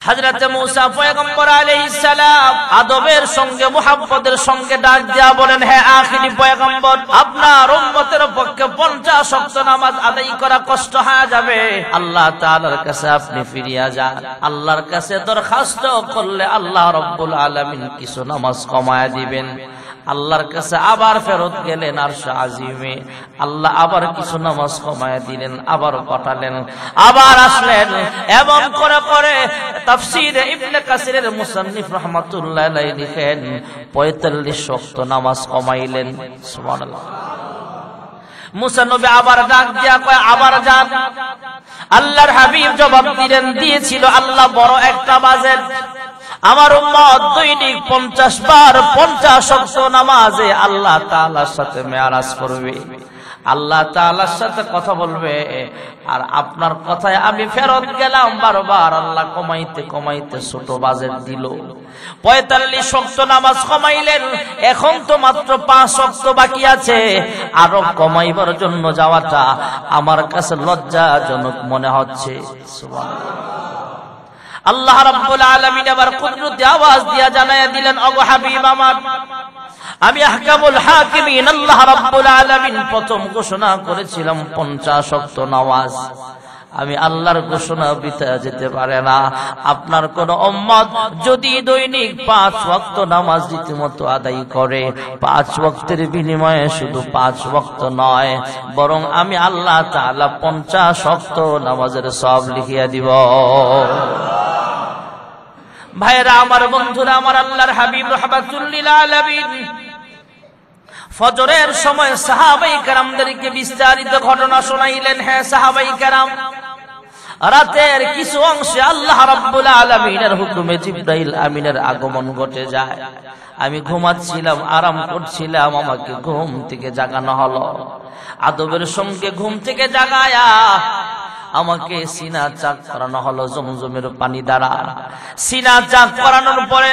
হযরত মুসা পয়গম্বর আলাইহিস সালাম আদবের সঙ্গে মুহাব্বতের সঙ্গে ডাক দিয়া বলেন, হে আখিরি পয়গম্বর, আপনার উম্মতের পক্ষে 50 ওয়াক্ত নামাজ আদায় করা কষ্ট হয়ে যাবে। আল্লাহ তাআলার কাছে আপনি ফিরিয়া যান। আল্লাহর কাছে দরখাস্ত করলে আল্লাহ রাব্বুল আলামিন কিছু নামাজ কমায়া দিবেন। আল্লাহর কাছে আবার ফেরত গেলেন আরশ আজিমে। আল্লাহ আবার কিছু নামাজ কমায়া দিলেন, আবার পাঠালেন, আবার আসলেন। এমন করে করে তাফসীরে ইবনে কাসিরের মুসান্নিফ রাহমাতুল্লাহ আলাইহি লিখেন 45 ওয়াক্ত নামাজ কমাইলেন। সুবহানাল্লাহ। মুসা নবী আবার ডাক দিয়া কয়, আবার যান। আল্লাহর হাবিব জবাব দিয়েছিল, আল্লাহ বড় একটা বাজেট, আমার উম্মত দৈনিক 50 বার 50 ওয়াক্ত নামাজে আল্লাহ তাআলার সাথে মেরাজ করবে, আল্লাহ তাআলার সাথে কথা বলবে। আর আপনার কথায় আমি ফেরত গেলাম বারবার। আল্লাহ কমাইতে কমাইতে ছোট বাজেট দিল। 45 ওয়াক্ত নামাজ কমাইলেন। এখন তো মাত্র 5 ওয়াক্ত বাকি আছে। আরো কমাইবার জন্য যাওয়াটা আমার কাছে লজ্জাজনক মনে হচ্ছে। সুবহানাল্লাহ। আল্লাহ রাব্বুল আলামিন আবার কুদরতি আওয়াজ দিয়া জানায়া দিলেন, ওগো হাবিব আমার, আমি আহকামুল হাকিমিন আল্লাহ রাব্বুল আলামিন প্রথম ঘোষণা করেছিলাম 50 ওয়াক্ত নামাজ। আমি আল্লাহর ঘোষণা বৃথা যেতে পারে না। আপনার কোন উম্মত যদি দৈনিক 5 ওয়াক্ত নামাজ রীতিমতো আদায় করে, 5 ওয়াক্তের বিনিময়ে শুধু 5 ওয়াক্ত নয়, বরং আমি আল্লাহ তাআলা 50 ওয়াক্ত নামাজের সওয়াব লিখিয়া দিব। ভাইরা আমার, বন্ধুরা আমার, আল্লাহর হাবিব রাহমাতুল লিল আলামিন ফজরের সময় সাহাবায়ে কেরামদেরকে বিস্তারিত ঘটনা শোনাইলেন। হ্যাঁ সাহাবায়ে কেরাম, রাতের কিছু অংশে আল্লাহ রাব্বুল আলামিনের হুকুমে জিবরাইল আমিনের আগমন ঘটে যায়। আমি ঘুমাচ্ছিলাম, আরাম করছিলাম, আমাকে ঘুম থেকে জাগানো হলো। আদবের সঙ্গে ঘুম থেকে জাগায়া আমাকে সিনা চাক করানো হলো জমজমের পানি দ্বারা। সিনা চাক করানোর পরে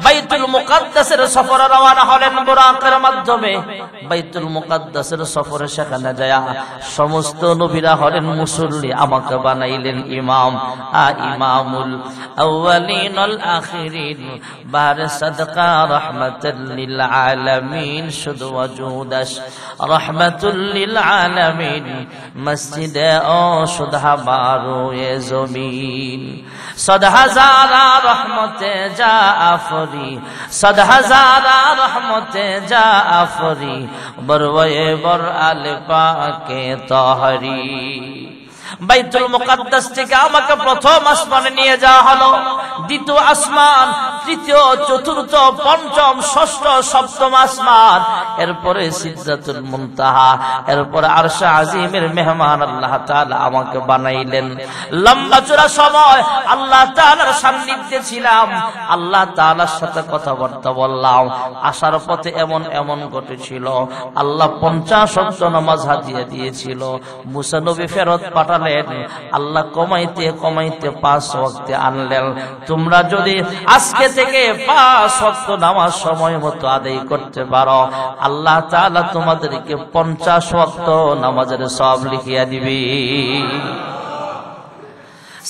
বাইতুল মুকাদ্দাসের সফরে রওনা হলেন বুরাকের মাধ্যমে। বাইতুল মুকাদ্দাসের সফরে সেখানে যায় সমস্ত নবীরা হলেন মুসল্লি, আমাকে বানাইলেন ইমাম। ইমামুল আউয়ালিন ওয়াল আখিরিন, বারে সাদকা রাহমাতুল লিল আলামিন, শুধু ওয়াজুদাস রাহমাতুল লিল আলামিন, মসজিদে ও हमारो ये जमीन 100,000 रहमते जा आफरी, 100,000 रहमते जा आफरी, बरवे बर आले पाके तोहरी। বাইতুল মুকাদ্দাস থেকে আমাকে প্রথম আসমানে নিয়ে যাওয়া হলো। দ্বিতীয় আসমান, তৃতীয়, চতুর্থ, পঞ্চম, ষষ্ঠ, সপ্তম আসমান, এরপরে সিদরাতুল মুনতাহা, এরপরে আরশে আজিমের মেহমান আল্লাহ তাআলা আমাকে বানাইলেন। লম্বা চড়া সময় আল্লাহ তাআলার সান্নিধ্যে ছিলাম, আল্লাহ তাআলার সাথে কথাবার্তা বললাম। আসার পথে এমন এমন ঘটেছিল, আল্লাহ 50 ওয়াক্ত নামাজ হাদিয়া দিয়েছিল। মুসা নবী ফেরত পাঠালেন, আল্লাহ কমাইতে কমাইতে 5 ওয়াক্তে আনলেন। তোমরা যদি আজকে থেকে 5 ওয়াক্ত নামাজ সময় মতো আদায় করতে পারো, আল্লাহ তাআলা তোমাদেরকে 50 ওয়াক্ত নামাজের সওয়াব লিখিয়া দিবে।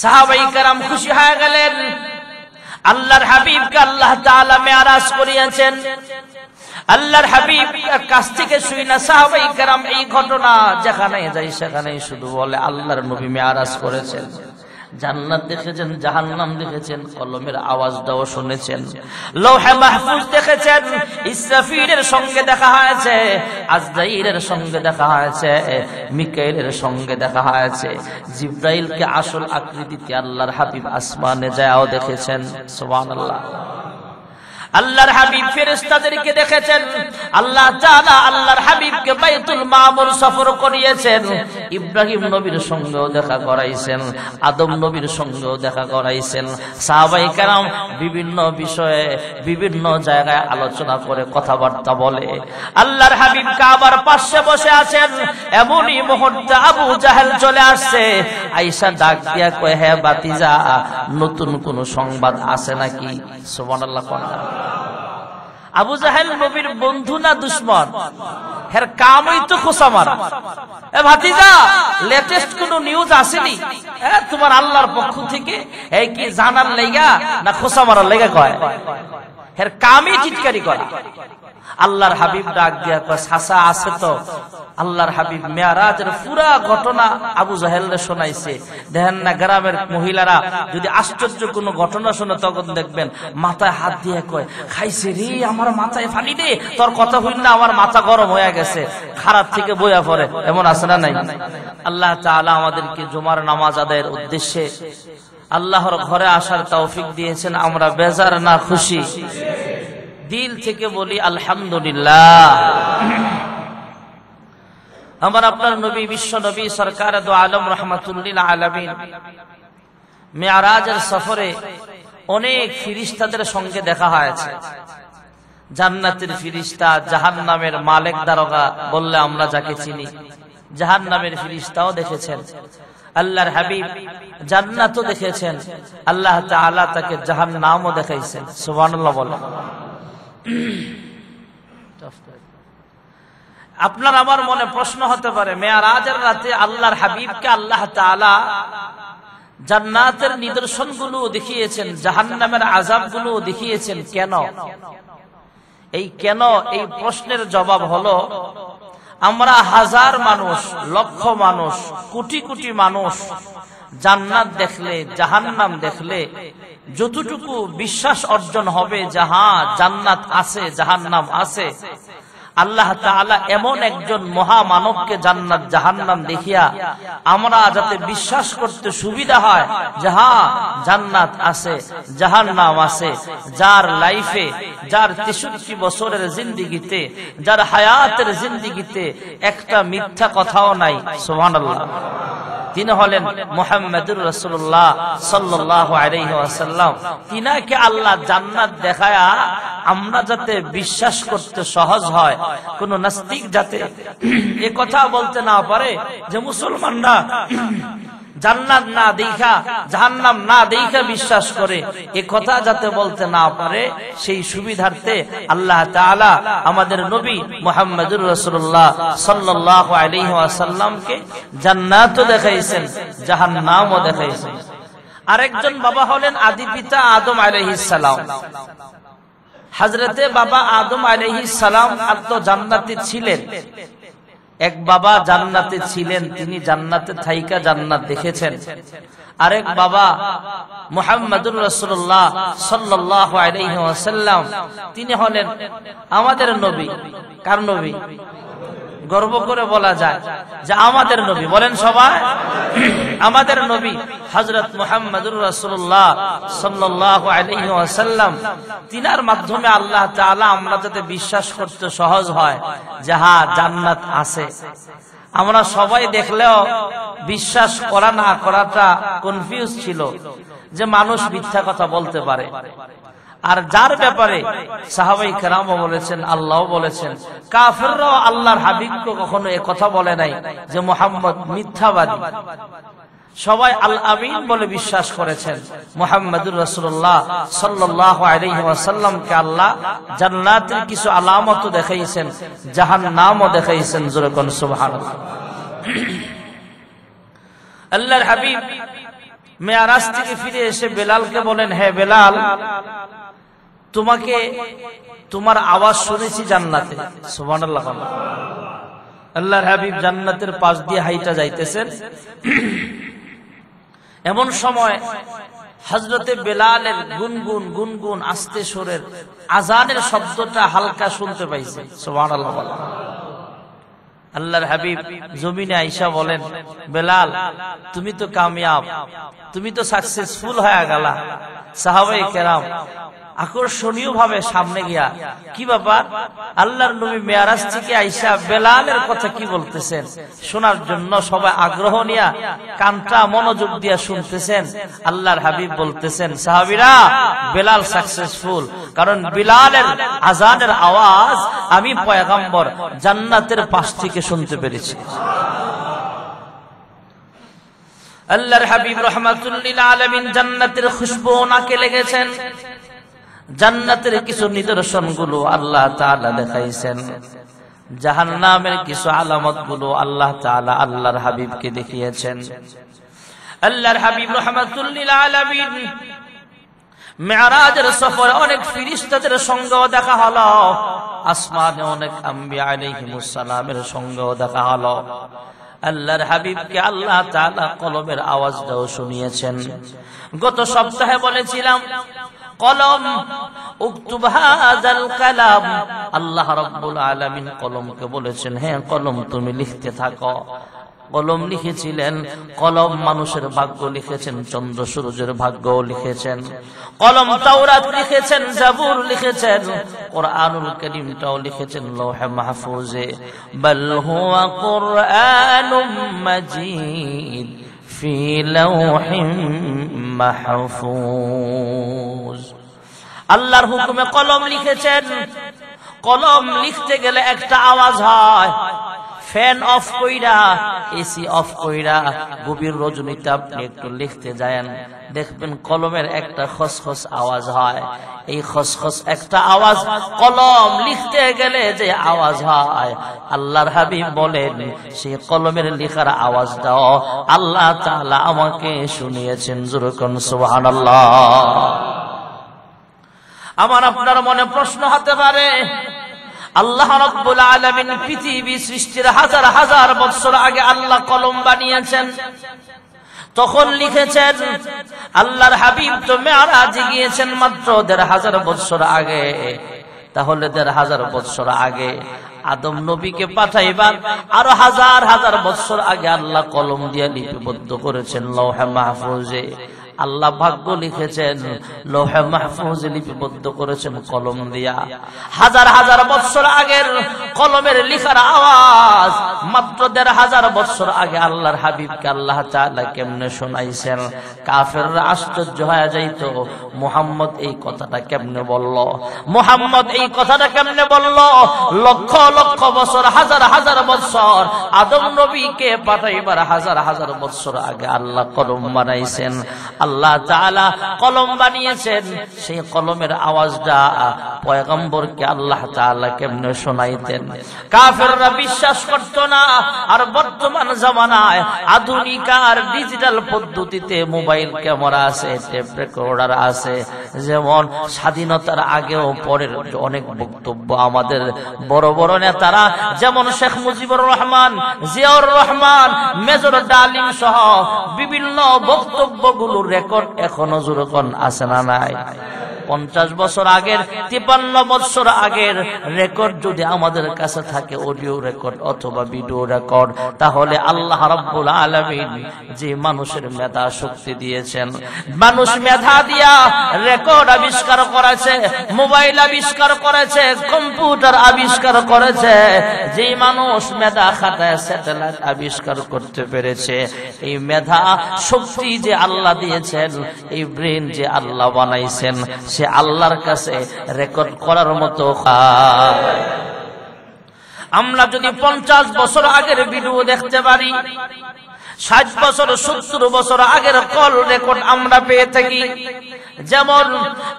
সাহাবায়ে কেরাম খুশি হয়ে গেলেন। আল্লাহর হাবিবকে আল্লাহ তাআলা মেরাজ করিয়েছেন। আল্লাহর হাবিব কাছ থেকে শুই না সাহাবায়ে কেরাম এই ঘটনা যেখানে যাই সেখানেই শুধু বলে আল্লাহর নবী মেরাজ করেছেন। জান্নাত দেখেছেন, জাহান্নাম দেখেছেন, কলমের আওয়াজটাও শুনেছেন, লৌহে মাহফুজ দেখেছেন, ইসরাফিলের সঙ্গে দেখা হয়েছে, আজরাইলের সঙ্গে দেখা হয়েছে, মিকাইলের সঙ্গে দেখা হয়েছে, জিবরাইলকে আসল আকৃতিতে আল্লাহর হাবিব আসমানে যাও দেখেছেন। সুবহানাল্লাহ। আল্লাহর হাবিব ফেরেশতাদেরকে দেখেছেন। আল্লাহ তাআলা আল্লাহর হাবিবকে বাইতুল মামুর সফর করিয়েছেন। ইব্রাহিম নবীর সঙ্গেও দেখা করাইছেন, আদম নবীর সঙ্গেও দেখা করাইছেন। সাহাবায়ে কেরাম বিভিন্ন বিষয়ে বিভিন্ন জায়গায় আলোচনা করে কথাবার্তা বলে। আল্লাহর হাবিব কাবার পাশে বসে আছেন। এমনই মুহূর্তে আবু জাহেল চলে আসছে। আয়েশা ডাক দিয়া কয়, হে বাতিজা, নতুন কোন সংবাদ আছে নাকি? সুবহানাল্লাহ। আবু জাহেল নবীর বন্ধু না দুশমন? এর কামই তো খোঁচা মারা। এ ভাতিজা, লেটেস্ট কোন নিউজ আসেনি তোমার আল্লাহর পক্ষ থেকে? এই কি জানার লেগা না খোঁচা মারার লেগা কয়? এর কামই চিৎকারি করা। আল্লাহর হাবিব ডাক দিয়া কয়, সাসা আছে তো? আল্লাহর হাবিব মেরাজের পুরা ঘটনা আবু জাহেলরে শোনাইছে। দেখেন না, গ্রামের মহিলারা যদি আশ্চর্য কোন ঘটনা শোনে তখন দেখবেন মাথায় হাত দিয়ে কয়, খাইছে রে আমার মাথায় ফানি দে, তোর কথা হইল না আমার মাথা গরম হয়ে গেছে, খারাপ থেকে বইয়া পড়ে। এমন আছে না নাই? আল্লাহ তাআলা আমাদেরকে জুমার নামাজ আদায়ের উদ্দেশ্যে আল্লাহর ঘরে আসার তৌফিক দিয়েছেন। আমরা বেজার না খুশি? দিল থেকে বলি আলহামদুলিল্লাহ। আমার আপনার নবী, বিশ্ব নবী সরকার দু আলম রহমাতুল্লিল আলামিন মেরাজের সফরে অনেক ফিরিস্তাদের সঙ্গে দেখা হয়েছে। জান্নাতের ফিরিস্তা, জাহান্নামের মালিক দারোগা বললে আমরা যাকে চিনি, জাহান্নামের ফিরিস্তাও দেখেছেন। আল্লাহর হাবিব জান্নাতও দেখেছেন, আল্লাহ তাআলা তাকে জাহান্নামও দেখাইছেন। সুবহানাল্লাহ বলেন। আপনার আমার মনে প্রশ্ন হতে পারে, মেরাজের রাতে আল্লাহর হাবিবকে আল্লাহ তাআলা জান্নাতের নিদর্শনগুলো দেখিয়েছেন, জাহান্নামের আযাবগুলো দেখিয়েছেন, কেন? এই কেন, এই প্রশ্নের জবাব হলো, আমরা হাজার মানুষ, লক্ষ মানুষ, কোটি কোটি মানুষ জান্নাত দেখলে, জাহান্নাম দেখলে যতটুকু বিশ্বাস অর্জন হবে যে হ্যাঁ জান্নাত আছে, জাহান্নাম আছে, আল্লাহ তাআলা এমন একজন মহামানবকে জান্নাত জাহান্নাম দেখিয়া আমরা যাতে বিশ্বাস করতে সুবিধা হয় যে হ্যাঁ জান্নাত আছে, জাহান্নাম আছে, যার লাইফে, যার 63 বছরের জিন্দেগিতে, যার হায়াতের জিন্দেগিতে একটা মিথ্যা কথাও নাই। সুবহানাল্লাহ। তিনি হলেন মুহাম্মদুর রাসূলুল্লাহ সাল্লাল্লাহু আলাইহি ওয়াসাল্লাম। তিনাকে আল্লাহ জান্নাত দেখায়া আমরা যাতে বিশ্বাস করতে সহজ হয়, কোন নাস্তিক যাতে এ কথা বলতে না পারে যে মুসলমানরা জান্নাত না দেখা, জাহান্নাম না দেখা বিশ্বাস করে, এ কথা যাতে বলতে না পারে, সেই সুবিধার্থে আল্লাহ তাআলা আমাদের নবী মুহাম্মদুর রাসূলুল্লাহ সাল্লাল্লাহু আলাইহি ওয়াসাল্লামকে জান্নাতও দেখাইছেন, জাহান্নামও দেখাইছেন। আরেকজন বাবা হলেন আদি পিতা আদম আলাইহিস সালাম। হযরতে বাবা আদম আলাইহিস সালাম তো জান্নাতে ছিলেন। এক বাবা জান্নাতে ছিলেন, তিনি জান্নাতে থাইকা জান্নাত দেখেছেন। আরেক বাবা মুহাম্মদুর রাসূলুল্লাহ সাল্লাল্লাহু আলাইহি ওয়াসাল্লাম, তিনি হলেন আমাদের নবী। কার নবী? গর্ব করে বলা যায় যে আমাদের নবী। বলেন সবাই, আমাদের নবী হযরত মুহাম্মদুর রাসূলুল্লাহ সাল্লাল্লাহু আলাইহি ওয়াসাল্লাম, তিনার মাধ্যমে আল্লাহ তাআলা আমরা যাতে বিশ্বাস করতে সহজ হয় যে হ্যাঁ জান্নাত আছে। আমরা সবাই দেখলেও বিশ্বাস করা না করাটা কনফিউজ ছিল যে মানুষ মিথ্যা কথা বলতে পারে। আর যার ব্যাপারে সাহাবায়ে কেরামও বলেছেন, আল্লাহও বলেছেন, কাফেররাও আল্লাহর হাবিবকে কখনো এ কথা বলে নাই যে মুহাম্মদ মিথ্যাবাদী। সবাই আল আমিন বলে বিশ্বাস করেছেন। মুহাম্মদুর রাসূলুল্লাহ সাল্লাল্লাহু আলাইহি ওয়াসাল্লামকে আল্লাহ জান্নাতের কিছু আলামত দেখাইছেন, জাহান্নামও দেখাইছেন। জোরে কোন সুবহানাল্লাহ। আল্লাহর হাবিব মেরাজ থেকে ফিরে এসে বেলালকে বলেন, হে বেলাল, তোমাকে, তোমার আওয়াজ শুনেছি জান্নাতে। সুবহানাল্লাহ। আল্লাহর হাবিব জান্নাতের পাশ দিয়ে হাইটা যাইতেছেন। এমন সময় হযরতে বেলালের গুনগুন গুনগুন আস্তে সুরের আজানের শব্দটা হালকা শুনতে পাইছে। সুবহানাল্লাহ। আল্লাহর হাবিব জমিনে আইসা বলেন, বেলাল তুমি তো কামিয়াব, তুমি তো সাকসেসফুল হয়ে গেলা। সাহাবায়ে কেরাম আকর্ষণীয় ভাবে সামনে গিয়া, কি ব্যাপার? আল্লাহর নবী মেরাজ থেকে আইসা বেলালের কথা কি বলতেছেন শোনার জন্য সবাই আগ্রহ নিয়া কানটা মনোযোগ দিয়া শুনতেছেন। আল্লাহর হাবিব বলতেছেন, সাহাবীরা, বেলাল সাকসেসফুল, কারণ বিলালের আজানের আওয়াজ আমি পয়গম্বর জান্নাতের পাশ থেকে শুনতে পেরেছি। আল্লাহর হাবিব রাহমাতুল লিল আলামিন জান্নাতের খুশবু নাকে লেগেছেন। জান্নাতের কিছু নিদর্শনগুলো আল্লাহ তাআলা দেখাইছেন, জাহান্নামের কিছু আলামতগুলো আল্লাহ তাআলা আল্লাহর হাবিবকে দেখিয়েছেন। আল্লাহর হাবিব রাহমাতুল লিল আলামিন মেরাজের সফরে অনেক ফেরেশতাদের সঙ্গেও দেখা হলো, আসমানে অনেক আম্বিয়া আলাইহিমুস সালামের সঙ্গেও দেখা হলো। আল্লাহর হাবিবকে আল্লাহ তাআলা কলমের আওয়াজটাও শুনিয়েছেন। গত সপ্তাহে বলেছিলাম কলম উকতুব হাযাল কালাম, আল্লাহ রাব্বুল আলামিন কলমকে বলেছেন, হ্যাঁ কলম তুমি লিখতে থাকো। কলম লিখেছিলেন, কলম মানুষের ভাগ্য লিখেছেন, চন্দ্র সূর্যের ভাগ্যও লিখেছেন। কলম তাওরাত লিখেছেন, জাবুর লিখেছেন, কোরআনুল কারীমটাও লিখেছেন লৌহে মাহফুজে। বাল হুয়া কুরআনুম মাজিদ ফি লাওহিম মাহফুজ। আল্লাহর হুকুমে কলম লিখেছেন। কলম লিখতে গেলে একটা আওয়াজ হয়, ফ্যান অফ কইরা, এসি অফ কইরা গভীর রজনীতে আপনি একটু লিখতে যান, দেখবেন কলমের একটা খসখস আওয়াজ হয়। এই খসখস একটা আওয়াজ কলম লিখতে গেলে যে আওয়াজ হয়, আল্লাহর হাবিব বলেন সেই কলমের লেখার আওয়াজটাও আল্লাহ তাআলা আমাকে শুনিয়েছেন। জোরে কোন সুবহানাল্লাহ। আমার আপনার মনে প্রশ্ন হতে পারে, আল্লাহ রাব্বুল আলামিন পৃথিবী সৃষ্টির হাজার হাজার বছর আগে আল্লাহ কলম বানিয়েছেন, তখন লিখেছেন। আল্লাহর হাবিব তো মেরাজে গিয়েছেন মাত্র ১৫০০ বছর আগে, তাহলে ১৫০০ বছর আগে আদম নবীকে পাঠাইবার আরো হাজার হাজার বছর আগে আল্লাহ কলম দিয়ে লিপিবদ্ধ করেছেন লৌহে মাহফুজে। আল্লাহ ভাগ্য লিখেছেন, লৌহে মাহফুজে লিপিবদ্ধ করেছেন কলম দিয়া। হাজার হাজার বছর আগের কলমের লেখার আওয়াজ মাত্র ১৫০০ বছর আগে আল্লাহর হাবিবকে আল্লাহ তাআলা কেমনে শোনাইছেন। কাফেররা আশ্চর্য হয়ে যাইত, মুহাম্মদ এই কথাটা কেমনে বলল, মুহাম্মদ এই কথাটা কেমনে বলল। লক্ষ লক্ষ বছর, হাজার হাজার বছর আদম নবীকে পাঠাইবার হাজার হাজার বছর আগে আল্লাহ কলম বানাইছেন। আল্লাহ তাআলা কলম বানিয়েছেন, সেই কলমের আওয়াজটা পয়গম্বরকে আল্লাহ তাআলা কেমনে শোনাইতেন। কাফেররা বিশ্বাস করত না। আর বর্তমান জামানায় আধুনিক আর ডিজিটাল পদ্ধতিতে মোবাইল ক্যামেরা আছে, টেপ রেকর্ডার আছে। যেমন স্বাধীনতার আগেও পরের অনেক বক্তব্য আমাদের বড় বড় নেতারা, যেমন শেখ মুজিবুর রহমান, জিয়াউর রহমান, মেজর ডালিম সহ বিভিন্ন বক্তব্যগুলো রেকর্ড এখনো জোরকন আছে না নাই? 50 বছর আগের, 53 বছর আগের রেকর্ড যদি আমাদের কাছে থাকে, অডিও রেকর্ড অথবা ভিডিও রেকর্ড, তাহলে আল্লাহ রাব্বুল আলামিন যে মানুষের মেধা শক্তি দিয়েছেন, মানুষ মেধা দিয়া রেকর্ড আবিষ্কার করেছে, মোবাইল আবিষ্কার করেছে, কম্পিউটার আবিষ্কার করেছে, যে মানুষ মেধা খাটায় স্যাটেলাইট আবিষ্কার করতে পেরেছে, এই মেধা শক্তি যে আল্লাহ দিয়েছেন, এই ব্রেন যে আল্লাহ বানাইছেন, সে আল্লাহর কাছে রেকর্ড করার মতো। আমরা যদি 50 বছর আগের ভিডিও দেখতে পারি, 60 বছর 70 বছর আগের কল রেকর্ড আমরা পেয়ে থাকি। যেমন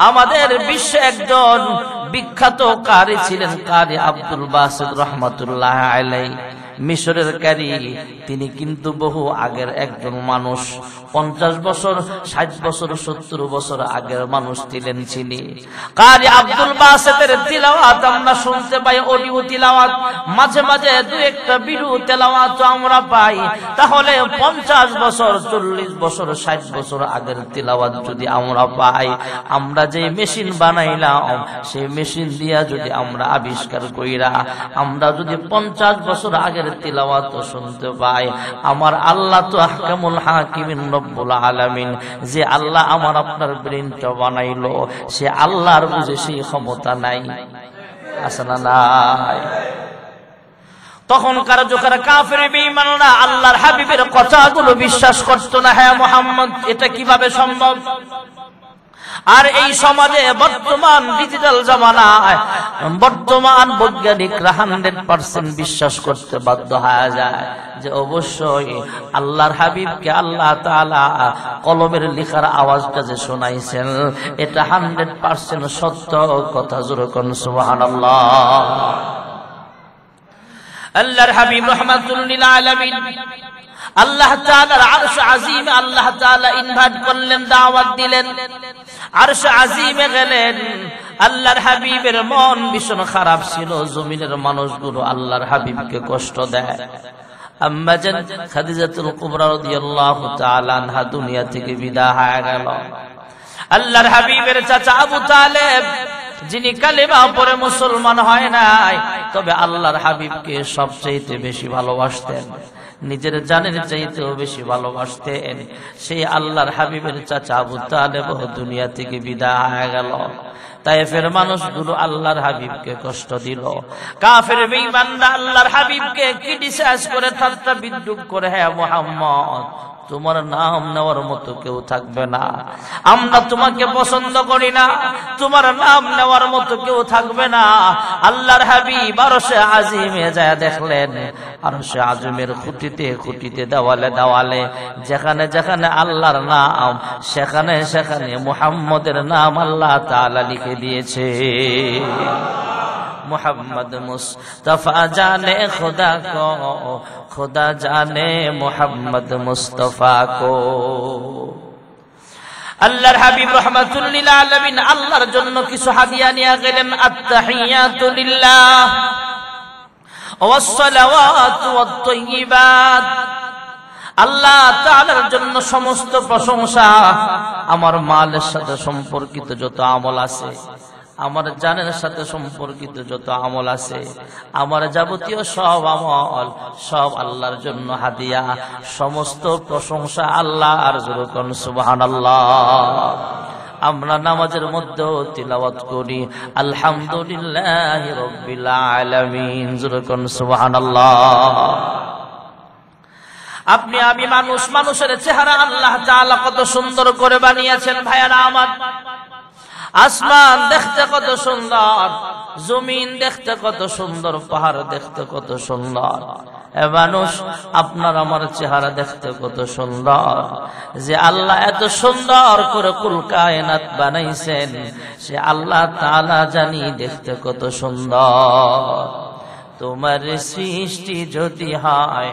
আমাদের বিশ্বে একজন বিখ্যাত কারি ছিলেন, কারি আব্দুল বাসিত রহমাতুল্লাহ আলাইহি, মিশরের কারি। তিনি কিন্তু বহু আগের একজন মানুষ, 50 বছর 60 বছর 70 বছর আগের মানুষ ছিলেন তিনি। কারি আব্দুল বাসিতের তিলাওয়াত আমরা শুনতে পাই, অডিও তিলাওয়াত, মাঝে মাঝে দু একটা ভিডিও তেলাওয়াত আমরা পাই। তাহলে 50 বছর 40 বছর 60 বছর আগের তিলাওয়াত যদি আমরা পাই, আমরা যে মেশিন বানাইলাম সেই মেশিন দিয়া যদি আমরা আবিষ্কার কইরা আমরা যদি 50 বছর আগের তিলাওয়াত শুনতে পাই, আমার আল্লাহ তো আহকামুল হাকিমিন রব্বুল আলামিন, যে আল্লাহ আমার আপনার ব্রেনটা বানাইলো, সে আল্লাহর বুঝে সেই ক্ষমতা নাই? আছে না নাই? তখনকার যুগের কাফের বেঈমানরা আল্লাহর হাবিবের কথাগুলো বিশ্বাস করত না। হ্যাঁ মুহাম্মদ, এটা কিভাবে সম্ভব? আর এই সমাজে বর্তমান ডিজিটাল জামানায় বর্তমান বৈজ্ঞানিকরা 100% বিশ্বাস করতে বাধ্য হয়ে যায় যে অবশ্যই আল্লাহর হাবিবকে আল্লাহ তাআলা কলমের লেখার আওয়াজটা যে শোনাইছেন এটা 100% সত্য কথা। জোরে কোন সুবহানাল্লাহ। আল্লাহর হাবিব রাহমাতুল লিল আলামিন আল্লাহ তাআলার আরশ আজিমে আল্লাহ তাআলা ইনভাইট করলেন, দাওয়াত দিলেন। আরশ আজিমে গেলেন। আল্লাহর হাবিবের মন ভীষণ খারাপ ছিল, জমিনের মানুষগুলো আল্লাহর হাবিবকে কষ্ট দেয়। আম্মা জান খাদিজাতুল কুবরা রাদিয়াল্লাহু তাআলা আনহা দুনিয়া থেকে বিদায় হয়ে গেল। আল্লাহর হাবিবের চাচা আবু তালেব, যিনি কালেমা পড়ে মুসলমান হয় নাই, তবে আল্লাহর হাবিবকে সবচেয়ে বেশি ভালোবাসতেন, নিজের জানের চাইতেও বেশি ভালোবাসতেন। সেই আল্লাহর হাবিবের চাচা আবু তালেব দুনিয়া থেকে বিদায় হয়ে গেল। তায়েফের মানুষগুলো আল্লাহর হাবিবকে কষ্ট দিল। কাফের বেঈমানরা আল্লাহর হাবিবকে ক্রিটিসাইজ করে, ঠাট্টা বিদ্রূপ করে, হে মুহাম্মদ তোমার নাম নেওয়ার মতো কেউ থাকবে না, আমরা তোমাকে পছন্দ করি না, তোমার নাম নেওয়ার মতো কেউ থাকবে না। আল্লাহর হাবিব আরশে আজিমে যায় দেখলেন, আরশে আজিমের খুঁটিতে খুঁটিতে, দেওয়ালে দেওয়ালে, যেখানে যেখানে আল্লাহর নাম সেখানে সেখানে মুহাম্মদের নাম আল্লাহ তাআলা লিখে দিয়েছে। मोहम्मद मुस्तफा जाने खुदा को, खुदा जाने मोहम्मद मुस्तफा को। আল্লাহর হাবিব রাহমাতুল লিল আলামিন আল্লাহর জন্য কিছু হাদিয়া নিয়ে গেলেন। আত-তাহিয়াতু লিল্লাহ ওয়াস সালাওয়াতু ওয়াত তাইয়্যিবাত। আল্লাহ তাআলার জন্য সমস্ত প্রশংসা। আমার মালের সাথে সম্পর্কিত যত আমল আছে, আমার জানের সাথে সম্পর্কিত যত আমল আছে, আমার যাবতীয় সব আমল সব আল্লাহর জন্য হাদিয়া। সমস্ত প্রশংসা আল্লাহর। জোরে কোন সুবহানাল্লাহ। আমরা নামাজের মধ্যে তিলাওয়াত করি আলহামদুলিল্লাহি রাব্বিল আলামিন। জোরে কোন সুবহানাল্লাহ। আপনি আমি মানুষ, মানুষের চেহারা আল্লাহ তাআলা কত সুন্দর করে বানিয়েছেন ভাইয়ারা আমার। আসমান দেখতে কত সুন্দর, জমিন দেখতে কত সুন্দর, পাহাড় দেখতে কত সুন্দর। এ মানুষ, আপনার আমার চেহারা দেখতে কত সুন্দর। যে আল্লাহ এত সুন্দর করে কুল কায়নাত বানাইছেন, সে আল্লাহ তাআলা জানি দেখতে কত সুন্দর। তোমার সৃষ্টি যদি হয়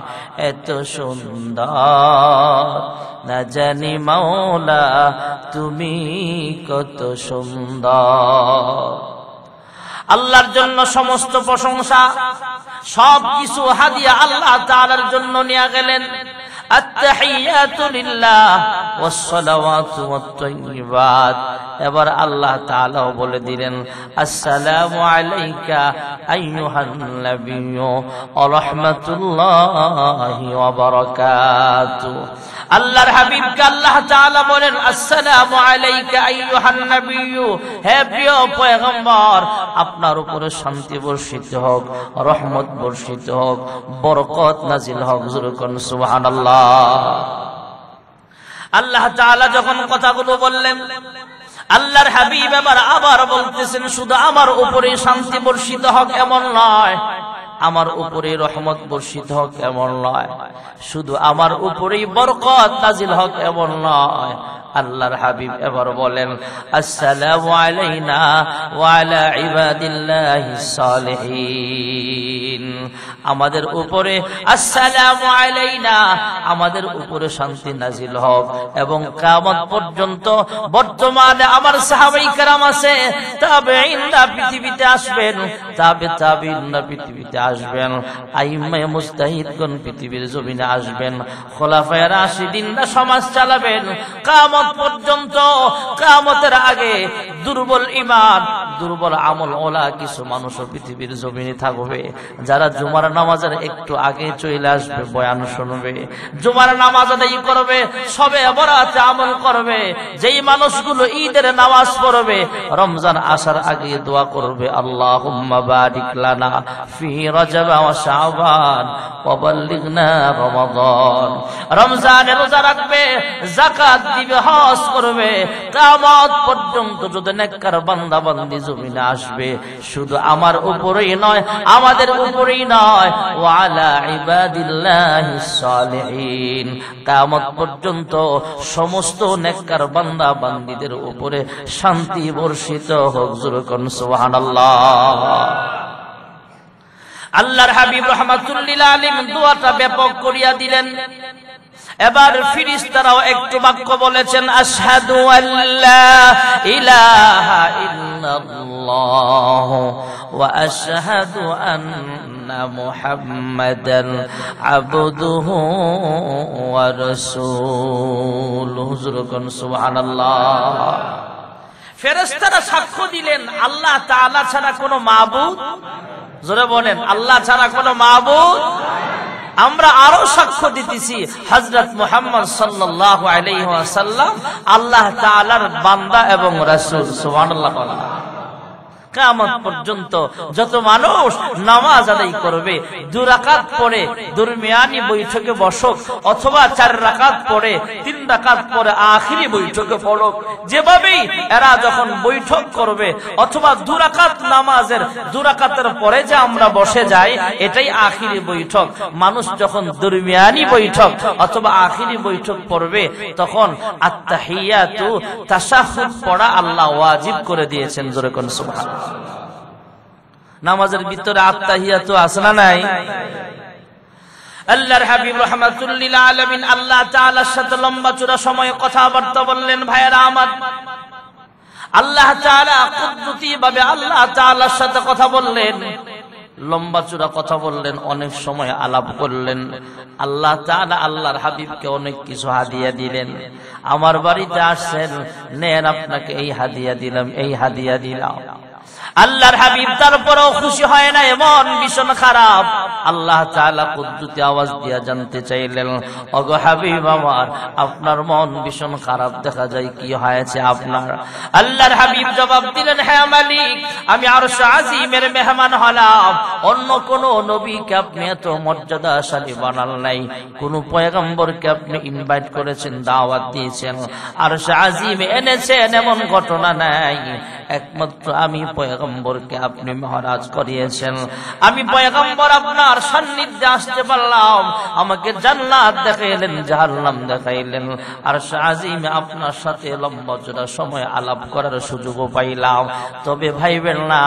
এত সুন্দর, না জানি মাওলা তুমি কত সুন্দর। আল্লাহর জন্য সমস্ত প্রশংসা, সব কিছু হাদিয়া আল্লাহ তাআলার জন্য নিয়ে গেলেন। আত-তাহিয়াতু লিল্লাহ ওয়াস সালাওয়াতু ওয়াত তাইয়্যিবাত। এবার আল্লাহ তাআলা বলে দিলেন, আসসালামু আলাইকা আইয়ুহান নাবিয়্যু ওয়া রাহমাতুল্লাহি ওয়া বারাকাতুহু। আল্লাহর হাবিবকে আল্লাহ তাআলা বলেন, আসসালামু আলাইকা আইয়ুহান নাবিয়্যু, হে প্রিয় পয়গম্বর, আপনার উপরে শান্তি বর্ষিত হোক, রহমত বর্ষিত হোক, বরকত নাজিল হোক। জোরে কোন সুবহানাল্লাহ। আল্লাহ তাআলা যখন কথাগুলো বললেন, আল্লাহর হাবিব আবার বলতেছেন, শুধু আমার উপরে শান্তি বর্ষিত হোক এমন নয়, আমার উপরে রহমত বর্ষিত হোক এমন নয়, শুধু আমার উপরেই বরকত নাজিল হোক এমন নয়। আল্লাহর হাবিব এবার বলেন, আসসালামু আলাইনা ওয়া আলা ইবাদিল্লাহিস সালিহিন। আমাদের উপরে আসসালামু আলাইনা, আমাদের উপরে শান্তি নাজিল হোক, এবং কিয়ামত পর্যন্ত বর্তমানে আমার সাহাবায়ে কেরাম আছে, তাবেঈনরা পৃথিবীতে আসবেন, তাবেঈনরা পৃথিবীতে আসবেন, আইম্মায়ে মুজতাহিদগণ পৃথিবীর জমিনে আসবেন, খোলাফায়ে রাশিদিনরা সমাজ চালাবেন। কিয়ামত পর্যন্ত, কিয়ামতের আগে দুর্বল ঈমান, দুর্বল আমল ওলা কিছু মানুষ পৃথিবীর জমিনে থাকবে, যারা জুমার নামাজের একটু আগে চলে আসবে, বয়ান শুনবে, জুমার নামাজ আদায় করবে, সবে বরাতে আমল করবে। যেই মানুষগুলো ঈদের নামাজ পড়বে, রমজান আসার আগে দোয়া করবে, আল্লাহুম্মা বারিক লানা ফি রজব ওয়া শাবান ওয়া বাল্লিগনা রমাদান। রমজানে রোজা রাখবে, যাকাত দিবে, হজ করবে, কিয়ামত পর্যন্ত যদি নেককার বান্দা বান্দি জমিনে আসবে, শুধু আমার উপরেই নয়, আমাদের উপরেই নয়, ওয়া আলা ইবাদিল্লাহিস সালিহিন, কিয়ামত পর্যন্ত সমস্ত নেককার বান্দা বান্দীদের উপরে শান্তি বর্ষিত হোক। জোরে কোন সুবহানাল্লাহ। আল্লাহর হাবিব রাহমাতুল লিল আলামিন দোয়াটা ব্যাপক করিয়া দিলেন। এবার ফেরেশতারাও একটু বাক্য বলেছেন, আশহাদু আল্লা ইলাহা ইল্লাল্লাহ ওয়া আশহাদু আন্না মুহাম্মাদান আবদুহু ওয়া রাসূলুহু। সুবহানাল্লাহ। ফেরেশতারা সাক্ষ্য দিলেন আল্লাহ তাআলা ছাড়া কোনো মাবুদ, জোরে বলেন, আল্লাহ ছাড়া কোনো মাবুদ। আমরা আরো সাক্ষ্য দিতেছি হযরত মুহাম্মদ সাল্লাল্লাহু আলাইহি ওয়াসাল্লাম আল্লাহ তাআলার বান্দা এবং রাসূল। সুবহানাল্লাহ। কিয়ামত পর্যন্ত যত মানুষ নামাজ আদায় করবে, 2 রাকাত পড়ে দরমিয়ানি বৈঠকে বসক, অথবা 4 রাকাত পড়ে 3 রাকাত পরে আখিরি বৈঠকে পড়ক, যেভাবেই এরা যখন বৈঠক করবে, অথবা 2 রাকাত নামাজের 2 রাকাতের পরে যে আমরা বসে যাই, এটাই আখিরি বৈঠক। মানুষ যখন দরমিয়ানি বৈঠক অথবা আখিরি বৈঠক পড়বে, তখন আত্তাহিয়াতু তাশাহুদ পড়া আল্লাহ ওয়াজিব করে দিয়েছেন। জোরে কোন সুবহানাল্লাহ। নামাজের ভিতরে আত্তাহিয়াতু আছে না নাই? আল্লাহর হাবিব রাহমাতুল লিল আলামিন আল্লাহ তাআলার সাথে লম্বা চূড়া সময় কথাবার্তা বললেন। ভাইয়েরা আমার, আল্লাহ তাআলা কুদরতি ভাবে আল্লাহ তাআলার সাথে কথা বললেন, লম্বা চূড়া কথা বললেন, অনেক সময় আলাপ করলেন। আল্লাহ তাআলা আল্লাহর হাবিবকে অনেক কিছু হাদিয়া দিলেন। আমার বাড়িতে আসছেন, নেন আপনাকে এই হাদিয়া দিলাম, এই হাদিয়া দিলাম। আল্লাহর হাবিব তারপরেও খুশি হয় না, এমন ভীষণ খারাপ। আল্লাহ তাআলা কুদরতি আওয়াজ দিয়া জানতে চাইলেন, ওগো হাবিব আমার, আপনার মন ভীষণ খারাপ দেখা যায়, কি হয়েছে আপনার? আল্লাহর হাবিব জবাব দিলেন, হ্যাঁ মালিক, আমি আরশ আজিমের মেহমান হলাম। অন্য কোন নবীকে আপনি এত মর্যাদাশালী বানাল নাই, কোন পয়গম্বরকে আপনি ইনভাইট করেছেন, দাওয়াত দিয়েছেন, আরশ আজিমে এনেছেন, এমন ঘটনা নাই। একমাত্র আমি পয়গম্বরকে আপনি মেহরাজ করিয়েছেন। আমি পয়গম্বর আপনার সান্নিধ্যে আসতে পারলাম, আমাকে জান্নাত দেখাইলেন, জাহান্নাম দেখাইলেন, আরশ আজিমে আপনার সাথে লম্বা চড়া সময় আলাপ করার সুযোগও পাইলাম। তবে ভাইবেন না,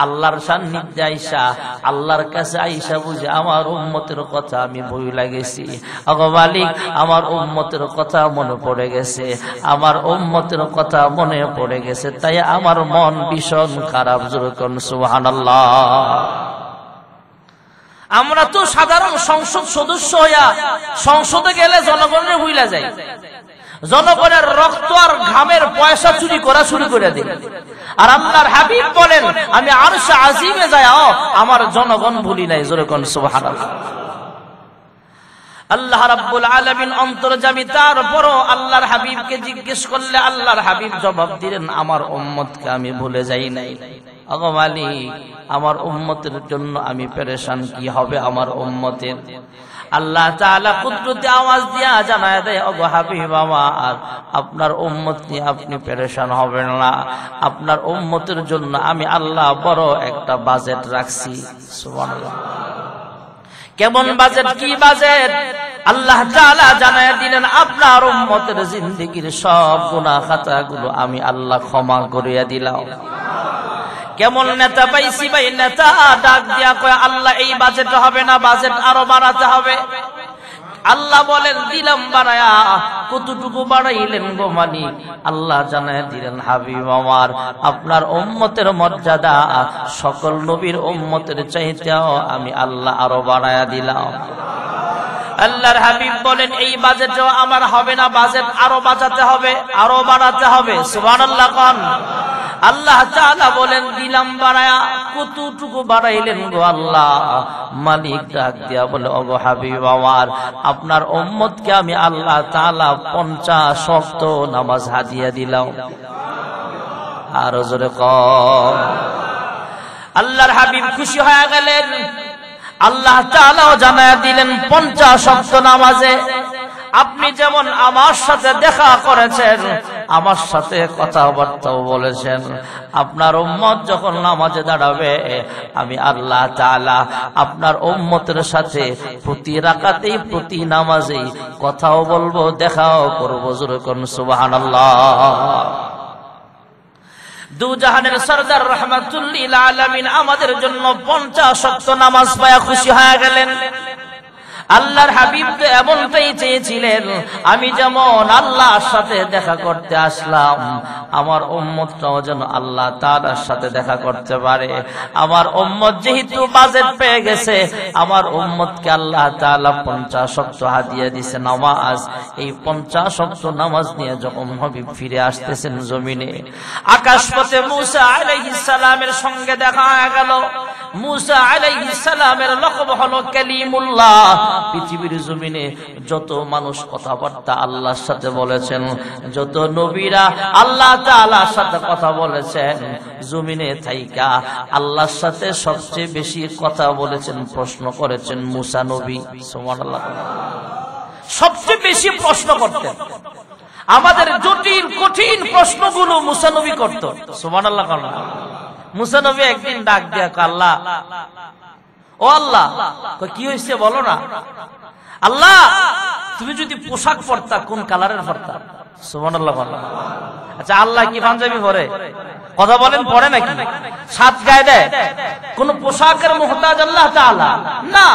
আল্লাহর সান্নিধ্যে আইসা, আল্লাহর কাছে আইসা বুঝে আমার উম্মতের কথা আমি ভুলে গেছি। ওগো মালিক, আমার উম্মতের কথা মনে পড়ে গেছে, আমার উম্মতের কথা মনে পড়ে গেছে, তাই আমার মন ভীষণ খারাপ। জোরে কোন সুবহানাল্লাহ। আমরা তো সাধারণ সংসদ সদস্য হইয়া সংসদে গেলে জনগণের ভুইলা যাই, জনগণের রক্ত আর ঘামের পয়সা চুরি করা শুরু করে দিই। আর আল্লাহর হাবিব বলেন, আমি আরশ আজিমে যাই, আমার জনগণ ভুলি নাই। জোরে কোন সুবহানাল্লাহ। আল্লাহ রাব্বুল আলামিন অন্তর্যামী, তারপরও আল্লাহর হাবিবকে জিজ্ঞেস করলে আল্লাহর হাবিব জবাব দিলেন, আমার উম্মতকে আমি ভুলে যাই নাই। ওগো মালিক, আমার উম্মতের জন্য আমি পেরেশান, কি হবে আমার উম্মতের? আল্লাহ তাআলা কুদরতি আওয়াজ দিয়া জানায় দেয়, ওগো হাবিব আমার, আপনার উম্মত নিয়ে আপনি পেরেশান হবেন না, আপনার উম্মতের জন্য আমি আল্লাহ বড় একটা বাজেট রাখছি। সুবহানাল্লাহ। কেমন বাজেট, কি বাজেট? আল্লাহ তাআলা জানায় দিলেন, আপনার উম্মতের জিন্দেগীর সব গুনাহ খাতাগুলো আমি আল্লাহ ক্ষমা করিয়া দিলাম। কেমন নেতা পাইছি ভাই, নেতা ডাক দিয়া কয়, আল্লাহ এই বাজেট হবে না, বাজেট আরো বাড়াতে হবে। আল্লাহ বলেন, দিলাম বাড়ায়া। কতটুকু বাড়াইলেন গো মালিক? আল্লাহ জানায় দিলেন, হাবিব আমার, আপনার উম্মতের মর্যাদা সকল নবীর উম্মতের চাইতেও আমি আল্লাহ আরো বাড়ায়া দিলাম। আল্লাহর হাবিব বলেন, এই বাজেটও আমার হবে না, বাজেট আরো বাঁচাতে হবে, আরো বাড়াতে হবে। সুবহানাল্লাহ। কোন আল্লাহ তাআলা বলেন, দিলাম বাড়ায়া। কতটুকু বাড়াইলেন গো আল্লাহ? মালিক ডাক দিয়া বলে, ওগো হাবিব আমার, আপনার উম্মতকে আমি আল্লাহ তাআলা 50 ওয়াক্ত নামাজ হাদিয়া দিলাম। আর জোরে কর। আল্লাহর হাবিব খুশি হয়ে গেলেন। আল্লাহ তাআলাও জানায়া দিলেন, 50 ওয়াক্ত নামাজে আপনি যেমন আমার সাথে দেখা করেছেন, আমার সাথে কথাবার্তাও বলেছেন, আপনার উম্মত যখন নামাজে দাঁড়াবে আমি আল্লাহ তাআলা আপনার উম্মতের সাথে প্রতি রাকাতেই প্রতি নামাজেই কথাও বলবো, দেখাও করবো। জোরে করুন সুবহানাল্লাহ। দু জাহানের সরদার রাহমাতুল লিল আলামিন আমাদের জন্য 50 ওয়াক্ত নামাজ পায়া খুশি হয়ে গেলেন। আল্লাহর হাবিব তো এমনটাই চেয়েছিলেন, আমি যেমন আল্লাহর সাথে দেখা করতে আসলাম, আমার উম্মতটাও যেন আল্লাহ তাআলার সাথে দেখা করতে পারে। আমার উম্মত যেহেতু বাজেট পেয়ে গেছে, আমার উম্মতকে আল্লাহ তাআলা 50 ওয়াক্ত হাদিয়া দিয়েছে নামাজ। এই 50 ওয়াক্ত নামাজ নিয়ে যখন হাবিব ফিরে আসতেছেন জমিনে, আকাশপথে মূসা আলাইহিস সালামের সঙ্গে দেখা হয়ে গেল। মূসা আলাইহিস সালামের লকব হলো কালিমুল্লাহ। পৃথিবীর জমিনে যত মানুষ কথাবার্তা আল্লাহর সাথে বলেছেন, যত নবীরা আল্লাহ তাআলার সাথে কথা বলেছেন, জমিনে থাইকা আল্লাহর সাথে সবচেয়ে বেশি কথা বলেছেন, প্রশ্ন করেছেন মূসা নবী। সুবহানাল্লাহ। সবচেয়ে বেশি প্রশ্ন করতেন, আমাদের জটিল কঠিন প্রশ্নগুলো মূসা নবী করত। সুবহানাল্লাহ। মূসা নবী একদিন ডাক দিয়া আল্লাহ, ও আল্লাহ, কি হয়েছে বলো না। আল্লাহ, তুমি যদি পোশাক পরতা কোন কালারের পরতা? সুবহানাল্লাহ। আচ্ছা, আল্লাহ কি পাঞ্জাবি পরে? কথা বলেন, পরে নাকি? সাত গায়ে দেয়? কোন পোশাকের মুহতাজ আল্লাহ তাআলা না।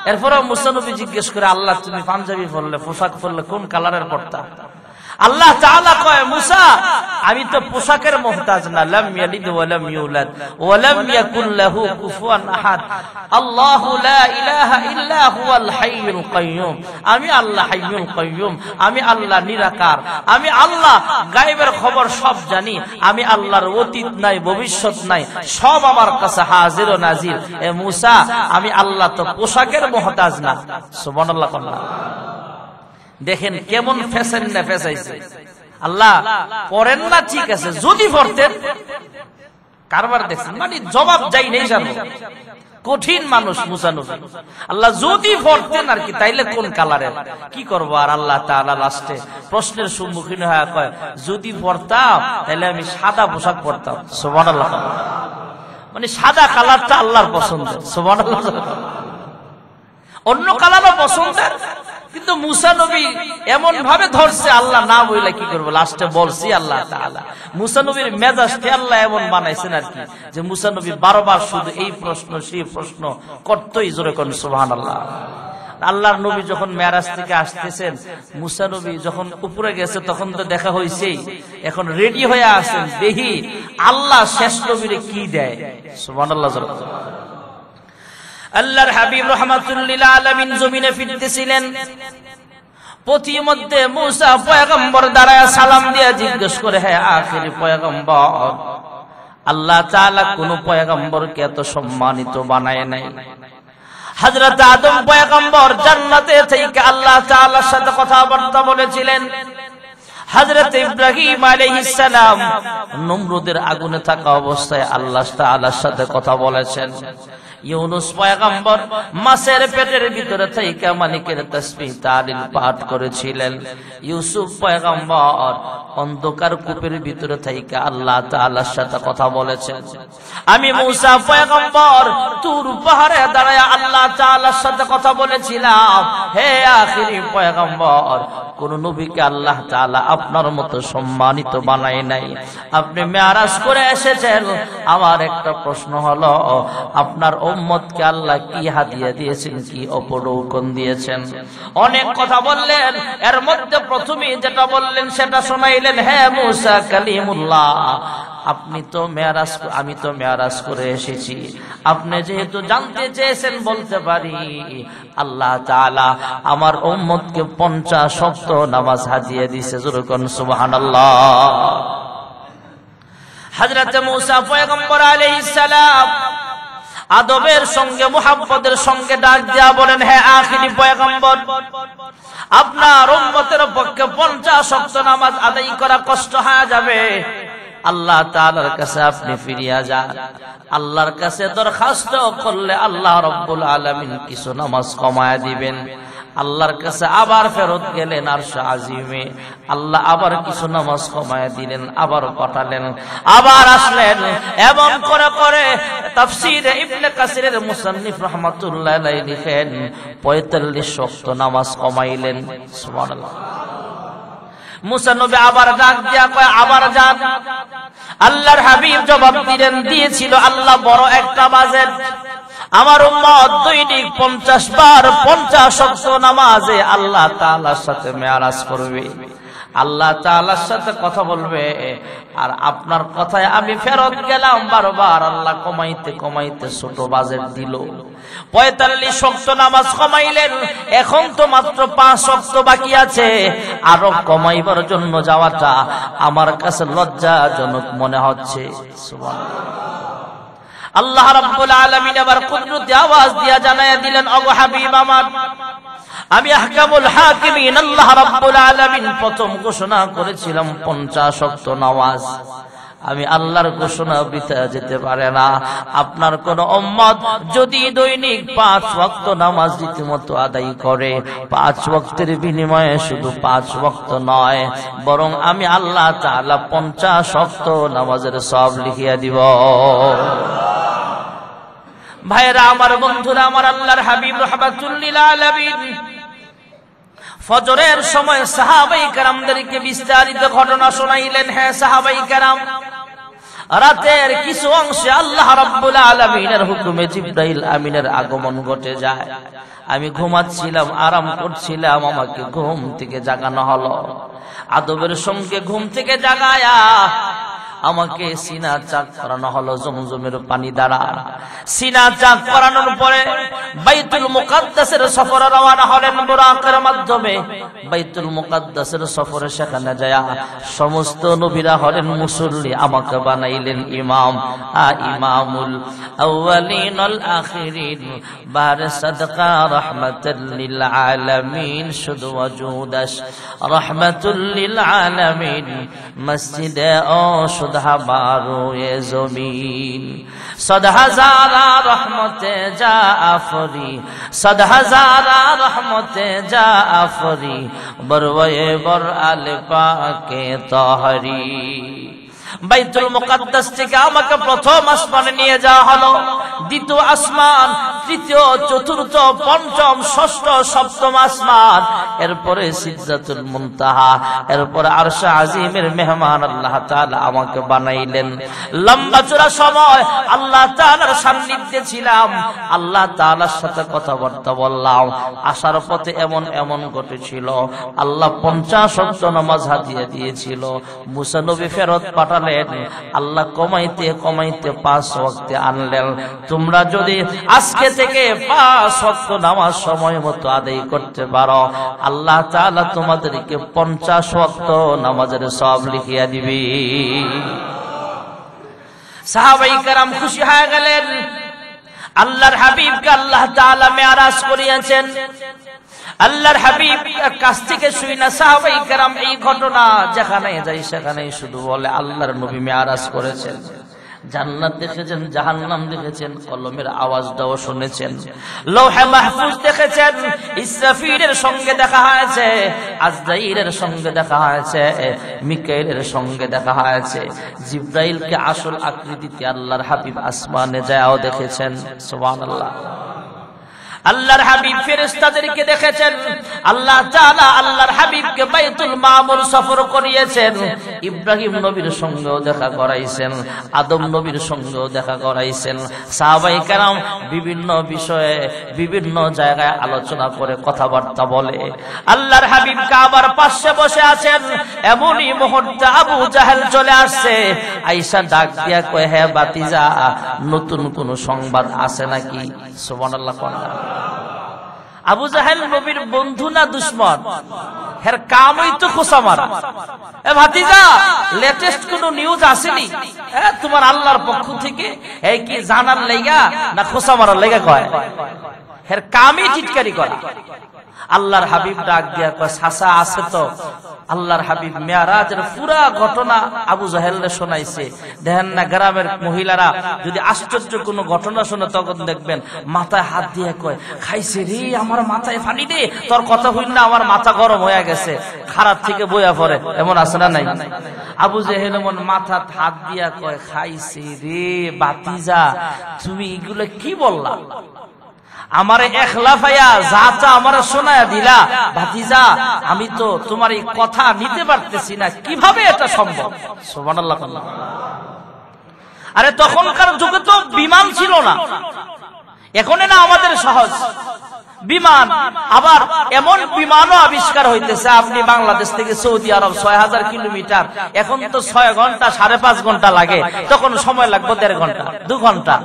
এরপরেও মূসা নবী জিজ্ঞেস করে, আল্লাহ তুমি পাঞ্জাবি পরলে, পোশাক পরলে কোন কালারের পরতা? আল্লাহ তাআলা কয়, মূসা, আমি তো পোশাকের মুহতাজ না। লাম ইয়ালিদ ওয়া লাম ইউলাদ ওয়া লাম ইয়াকুল লাহু কুফুয়ান আহাদ। আল্লাহু লা ইলাহা ইল্লা হুয়াল হাইয়ুল কাইয়্যুম। আমি আল্লাহ হাইয়ুল কাইয়্যুম, আমি আল্লাহ নিরাকার, আমি আল্লাহ গায়েবের খবর সব জানি, আমি আল্লাহর অতীত নাই ভবিষ্যৎ নাই, সব আমার কাছে হাজির ও নাজির। এ মূসা, আমি আল্লাহ তো পোশাকের মুহতাজ না। সুবহানাল্লাহ। দেখেন কেমন ফ্যাশন না ফেসাইছে। আল্লাহ পড়েন না, ঠিক আছে, যদি পড়তেন কারবার দেখছেন, মানে জবাব যাই নেই জানো। কঠিন মানুষ মূসা নবী। আল্লাহ যদি পড়তেন আর কি, তাইলে কোন কালারের? কি করবো আর? আল্লাহ তাআলা লাস্টে প্রশ্নের সম্মুখীন হয়ে কয়, যদি পড়তাম তাহলে আমি সাদা পোশাক পরতাম। সুবহানাল্লাহ। মানে সাদা কালারটা আল্লাহর পছন্দ। সুবহানাল্লাহ। অন্য কালারও পছন্দের, কিন্তু মূসা নবী এমন ভাবে ধরছে, আল্লাহ না বইলে কি করবো, লাস্টে বলছি আল্লাহ তাআলা। মূসা নবীর মেজাজকে আল্লাহ এমন বানাইছেন আর কি, যে মূসা নবী বারবার শুধু এই প্রশ্ন সেই প্রশ্ন করতই। জোরে কোন সুবহানাল্লাহ। আল্লাহর নবী যখন মেরাজ থেকে আসতেছেন, মূসা নবী যখন উপরে গেছে তখন তো দেখা হয়েছেই, এখন রেডি হয়ে আছেন, দেখি আল্লাহ শেষ নবীরে কি দেয়। সুবহানাল্লাহ। আল্লাহর হাবিব রাহমাতুল লিল আলামিন জমিনে ফিরতেছিলেন। পথিমধ্যে মূসা পয়গম্বর দাঁড়ায় সালাম দিয়ে জিজ্ঞেস করে, হ্যাঁ আখিরি পয়গম্বর, আল্লাহ তাআলা কোন পয়গম্বরকে এত সম্মানিত বানায় নাই। হযরত আদম পয়গম্বর জান্নাতে থেকে আল্লাহ তাআলার সাথে কথাবার্তা বলেছিলেন। হযরত ইব্রাহিম আলাইহিস সালাম নমরুদের আগুনে থাকা অবস্থায় আল্লাহ তাআলার সাথে কথা বলেছেন। ইউনুস পয়গম্বর মাছের পেটের ভিতরে থেকে মালিকের তাসবিহ তাহলিল পাঠ করেছিলেন। ইউসুফ পয়গম্বর অন্ধকার কূপের ভিতরে থেকে আল্লাহ তাআলার সাথে কথা বলেছেন। আমি মূসা পয়গম্বর তুর পাহাড়ে দাঁড়ায় আল্লাহ তাআলার সাথে কথা বলেছিলাম। হে আখিরি পয়গম্বর, কোন নবীকে আল্লাহ তাআলা আপনার মতো সম্মানিত বানায় নাই। আপনি মেরাজ করে এসেছেন। আমার একটা প্রশ্ন হলো, আপনার উম্মতকে আল্লাহ কি হাদিয়া দিয়েছেন, কি উপঢৌকন দিয়েছেন? অনেক কথা বললেন, এর মধ্যে প্রথমেই যেটা বললেন সেটা শোনাইলেন, হে মূসা কালিমুল্লাহ, আপনি তো মেরাজ, আমি তো মেরাজ করে এসেছি। আপনি যেহেতু জানতে চেয়েছেন বলতে পারি, আল্লাহ তাআলা আমার উম্মতকে 50 ওয়াক্ত নামাজ হাদিয়া দিয়েছে। জোরে কোন সুবহানাল্লাহ। হযরত মূসা পয়গম্বর আলাইহিস সালাম আদবের সঙ্গে মুহাব্বতের সঙ্গে ডাক দিয়া বলেন, হে আখিরি পয়গম্বর, আপনার উম্মতের পক্ষে 50 ওয়াক্ত নামাজ আদায় করা কষ্ট হয়ে যাবে। আল্লাহ তাআলার কাছে আপনি ফিরিয়া যান। আল্লাহর কাছে দরখাস্ত করলে আল্লাহ রাব্বুল আলামিন কিছু নামাজ কমায়া দিবেন। আল্লাহর কাছে আবার ফেরত গেলেন আরশে আজিমে। আল্লাহ আবার কিছু নামাজ কমায় দিলেন, আবার পাঠালেন, আবার আসলেন। এবং করে করে তাফসীরে ইবনে কাসিরের মুসান্নিফ রাহমাতুল্লাহ আলাইহি লিখেন 45 ওয়াক্ত নামাজ কমাইলেন। সুবহানাল্লাহ। মুসা নবী আবার ডাক দিয়া কয়, আবার যান। আল্লাহর হাবিব জবাব দিয়েছিল, আল্লাহ বড় একটা বাজেট, আমার উম্মত দৈনিক 50 বার 50 ওয়াক্ত নামাজে আল্লাহ তাআলার সাথে মেরাজ করবে, আল্লাহ তাআলার সাথে কথা বলবে। আর আপনার কথায় আমি ফেরত গেলাম বারবার। আল্লাহ কমাইতে কমাইতে ছোট বাজেট দিল। 45 ওয়াক্ত নামাজ কমাইলেন। এখন তো মাত্র 5 ওয়াক্ত বাকি আছে। আরো কমাইবার জন্য যাওয়াটা আমার কাছে লজ্জাজনক মনে হচ্ছে। সুবহানাল্লাহ। আল্লাহ রাব্বুল আলামিন আবার কুদরতি আওয়াজ দিয়া জানায়া দিলেন, ওগো হাবিব আমার, আমি আহকামুল হাকিমিন আল্লাহ রাব্বুল আলামিন প্রথম ঘোষণা করেছিলাম 50 ওয়াক্ত নামাজ। আমি আল্লাহর ঘোষণা বৃথা যেতে পারে না। আপনার কোন উম্মত যদি দৈনিক 5 ওয়াক্ত নামাজ রীতিমতো আদায় করে, 5 ওয়াক্তের বিনিময়ে শুধু 5 ওয়াক্ত নয়, বরং আমি আল্লাহ তাআলা 50 ওয়াক্ত নামাজের সওয়াব লিখিয়া দিব। ভাইরা আমার, বন্ধুরা আমার, আল্লাহর হাবিব রাহমাতুল লিল আলামিন ফজরের সময় সাহাবায়ে কেরামদেরকে বিস্তারিত ঘটনা শোনাইলেন। হ্যাঁ সাহাবায়ে কেরাম, রাতের কিছু অংশে আল্লাহ রাব্বুল আলামিনের হুকুমে জিবরাইল আমিনের আগমন ঘটে যায়। আমি ঘুমাচ্ছিলাম, আরাম করছিলাম, আমাকে ঘুম থেকে জাগানো হলো। আদবের সঙ্গে ঘুম থেকে জাগায়া আমাকে সিনা চাক করানো হলো জমজমের পানি দ্বারা। সিনা চাক করানোর পরে বাইতুল মুকাদ্দাসের সফরে রওনা হলেন বুরাকের মাধ্যমে। বাইতুল মুকাদ্দাসের সফরে সেখানে যায় সমস্ত নবীরা হলেন মুসল্লি, আমাকে বানাইলেন ইমাম। ইমামুল আউয়ালিন ওয়াল আখিরিন, বার সাদকা রাহমাতুল লিল আলামিন, শুধু ওয়াজুদাস রাহমাতুল লিল আলামিন, মসজিদে ও हमारो ये जमीन 100,000 रहमते जा आफरी, 100,000 रहमते जा आफरी, बरवए बर आले पाके तहरी। বাইতুল মুকাদ্দাস থেকে আমাকে প্রথম আসমানে নিয়ে যাওয়া হলো। দ্বিতীয় আসমান, তৃতীয়, চতুর্থ, পঞ্চম, ষষ্ঠ, সপ্তম আসমান, এরপরে সিদরাতুল মুনতাহা, এরপরে আরশে আজিমের মেহমান আল্লাহ তাআলা আমাকে বানাইলেন। লম্বা চড়া সময় আল্লাহ তাআলার সান্নিধ্যে ছিলাম, আল্লাহ তাআলার সাথে কথাবার্তা বললাম। আসার পথে এমন এমন ঘটেছিল, আল্লাহ 50 ওয়াক্ত নামাজ হাদিয়া দিয়েছিল। মুসা নবী ফেরত পাঠালেন, আল্লাহ কমাইতে কমাইতে 5 ওয়াক্তে আনলেন। তোমরা যদি আজকে থেকে 5 ওয়াক্ত নামাজ সময় মতো আদায় করতে পারো, আল্লাহ তাআলা তোমাদেরকে 50 ওয়াক্ত নামাজের সওয়াব লিখিয়া দিবে। সাহাবায়ে কেরাম খুশি হয়ে গেলেন। আল্লাহর হাবিবকে আল্লাহ তাআলা মেরাজ করিয়েছেন। আল্লাহর হাবিব কাছ থেকে শুই না সাহাবায়ে কেরাম এই ঘটনা যেখানে যাই সেখানে শুধু বলে আল্লাহর নবী মেরাজ করেছেন। জান্নাত দেখেছেন, জাহান্নাম দেখেছেন, কলমের আওয়াজটাও শুনেছেন, লৌহে মাহফুজ দেখেছেন, ইসরাফিলের সঙ্গে দেখা হয়েছে, আজরাইলের সঙ্গে দেখা হয়েছে, মিকাইলের সঙ্গে দেখা হয়েছে, জিবরাইলকে আসল আকৃতিতে আল্লাহর হাবিব আসমানে যাও দেখেছেন। সুবহানাল্লাহ। আল্লাহর হাবিব ফেরেশতাদেরকে দেখেছেন। আল্লাহ তাআলা আল্লাহর হাবিবকে বাইতুল মামুর সফর করিয়েছেন। ইব্রাহিম নবীর সঙ্গেও দেখা করাইছেন, আদম নবীর সঙ্গেও দেখা করাইছেন। সাহাবায়ে কেরাম বিভিন্ন বিষয়ে বিভিন্ন জায়গায় আলোচনা করে কথাবার্তা বলে। আল্লাহর হাবিব কাবার পাশে বসে আছেন। এমনই মুহূর্তে আবু জাহেল চলে আসছে। আয়েশা ডাক দিয়া কয়, হে বাতিজা, নতুন কোন সংবাদ আছে নাকি? সুবহানাল্লাহ। আবু জাহেল নবীর বন্ধু না দুশমন? এর কামই তো খোঁচা মারা। এ ভাতিজা, লেটেস্ট কোন নিউজ আসেনি তোমার আল্লাহর পক্ষ থেকে? এই কি জানার লাইগা না খোঁচা মারার লাইগা কয়? এর কামই টিটকারি করা। আল্লাহর হাবিব ডাক দিয়া কয় চাচা আছে তো? আল্লাহর হাবিব মেরাজের পুরা ঘটনা আবু জাহেলকে শোনাইছে। দেখেন না গ্রামের মহিলারা যদি আশ্চর্য কোনো ঘটনা শোনে তখন দেখবেন মাথায় হাত দিয়ে কয় খাইছে রে আমার মাথায় পানি দে, তোর কথা হইল না আমার মাথা গরম হয়ে গেছে, খারাপ থেকে বইয়া পড়ে, এমন আছে না নাই? আবু জাহেল এমন মাথা হাত দিয়া কয় খাইছে রে বাতিজা, তুমি এগুলো কি বললা? আমারে একলা পাইয়া যাচা আমারে শোনায়া দিলা, ভাতিজা আমি তো তোমার এই কথা নিতে পারতেছি না, কিভাবে এটা সম্ভব? সুবহানাল্লাহ। আরে তখনকার যুগে তো বিমান ছিল না, এখন না আমাদের সহজ বিমান, আবার এমন বিমানও আবিষ্কার হইতেছে আপনি বাংলাদেশ থেকে সৌদি আরব ৬০০০ কিলোমিটার, এখন তো ৬ ঘন্টা ৫.৫ ঘন্টা লাগে, তখন সময় লাগবে ১.৫ ঘন্টা ২ ঘন্টা।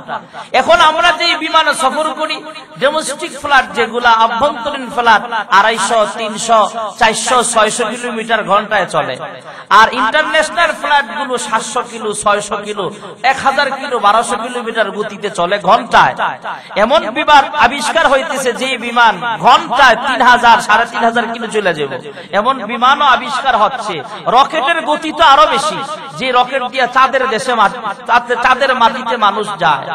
এখন আমরা যে বিমানে সফর করি ডোমেস্টিক ফ্লাইট যেগুলা আভ্যন্তরীণ ফ্লাইট ২৫০, ৩০০, ৪০০, ৬০০ কিলোমিটার ঘন্টায় চলে, আর ইন্টারন্যাশনাল ফ্লাইট গুলো ৭০০ কিলো, ৬০০ কিলো, ১০০০ কিলো, ১২০০ কিলোমিটার গতিতে চলে ঘন্টায়। এমন বিমান আবিষ্কার হইতেছে যে বিমান ঘন্টায় ৩০০০, ৩৫০০ কিলো চলে যাবে, এমন বিমানও আবিষ্কার হচ্ছে। রকেটের গতি তো আরো বেশি, যে রকেট দিয়ে চাঁদের মাটিতে মানুষ যায়।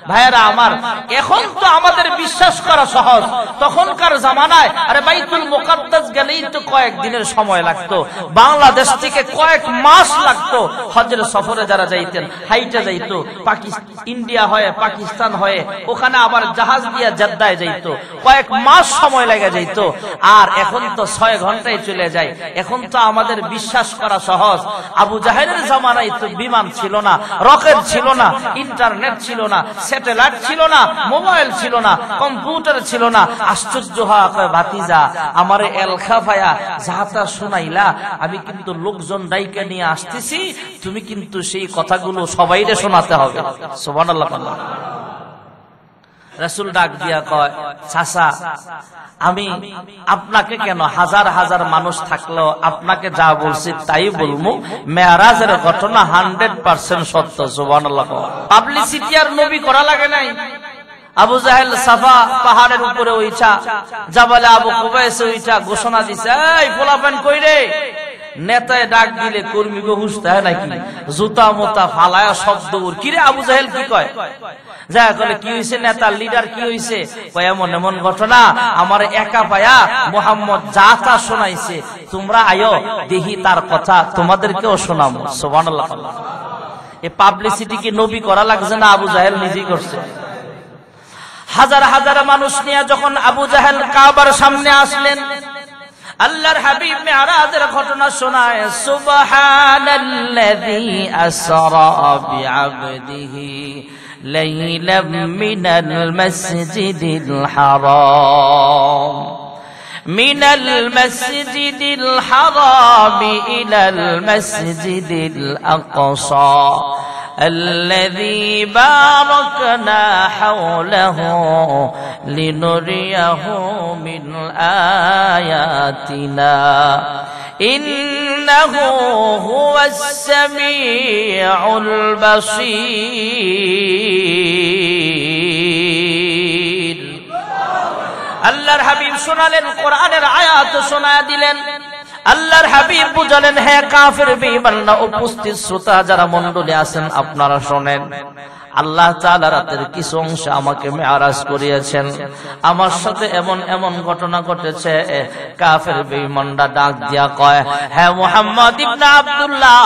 ভাইয়েরা আমার, এখন তো আমাদের বিশ্বাস করা সহজ, তখনকার জামানায় আরে বাইতুল মুকাদ্দাস গেলেই তো কয়েকদিনের সময় লাগতো, বাংলাদেশ থেকে কয়েক মাস লাগতো। হজের সফরে যারা যাইতেন হাইটে যাইতো, ইন্ডিয়া হয়ে পাকিস্তান হয়ে ওখানে আবার জাহাজ দিয়ে জেদ্দায় যাইতো, কয়েক মাস সময় লেগে যাইতো। আর এখন তো ৬ ঘন্টায় চলে যায়। এখন তো আমাদের বিশ্বাস করা সহজ। আবু জাহেলের জামানায় তো বিমান ছিল না, রকেট ছিল না, ইন্টারনেট ছিল না, স্যাটেলাইট ছিল না, মোবাইল ছিল না, কম্পিউটার ছিল না। আশ্চর্য হওয়া কয় ভাতিজা আমারে এলখা ভাইয়া যাহাতা শুনাইলা, আমি কিন্তু লোকজন ডাইকে নিয়ে আসতেছি, তুমি কিন্তু সেই কথাগুলো সবাইরে শোনাতে হবে। সুবহানাল্লাহ। রাসূল ডাক দিয়া কয় চাচা আমি আপনাকে কেন, হাজার হাজার মানুষ থাকলো আপনাকে যা বলছি তাই বলবো, মেরাজের ঘটনা 100% সত্য। সুবহানাল্লাহ। পাবলিসিটি আর নবী করা লাগে নাই। আবু জাহেল সাফা পাহাড়ের উপরে উঠা, জাবালে আবু কুবাইসে উঠা ঘোষণা দিছে, এই পোলাপান কই রে? নেতায় ডাক দিলে কর্মী গো হুঁশতে হয় নাকি, জুতা মোতা ফালায়া শব্দ ওর কিরে আবু জাহেল কি কয়, যা কলে কি হইছে নেতা লিডার কি হইছে, কয় এমন এমন ঘটনা আমার একা পায়া মুহাম্মদ যা তা শোনাইছে, তোমরা আয়ো দেখি তার কথা তোমাদেরকেও শোনাবো। সুবহানাল্লাহ। এই পাবলিসিটি কি নবী করা লাগছে না আবু জাহেল নিজেই করছে? হাজার হাজার মানুষ নিয়ে যখন আবু জাহেল কাবার সামনে আসলেন, আল্লাহর হাবিব মেরাজের ঘটনা শোনায়, সুবহানাল্লাযী আসরা বিআবদিহি লাইলাম মিনাল মাসজিদিল হারাম মিনাল মাসজিদিল হারাম ইলাল মাসজিদিল আকসা الذي باركنا حوله لنريه من آياتنا إنه هو السميع البصير। আল্লাহর হাবিব শোনালেন, কোরআনের আয়াত শোনায়া দিলেন। আল্লাহর হাবিব বুঝালেন, হ্যাঁ কাফের বেঈমানরা, উপস্থিত শ্রোতা যারা মণ্ডলী আছেন আপনারা শোনেন, আল্লাহ তাআলা রাতের কিছু অংশ আমাকে মেরাজ করিয়েছেন, আমার সাথে এমন এমন ঘটনা ঘটেছে। কাফের বেঈমানরা ডাক দিয়া কয়, হ্যাঁ মুহাম্মদ ইবনে আব্দুল্লাহ,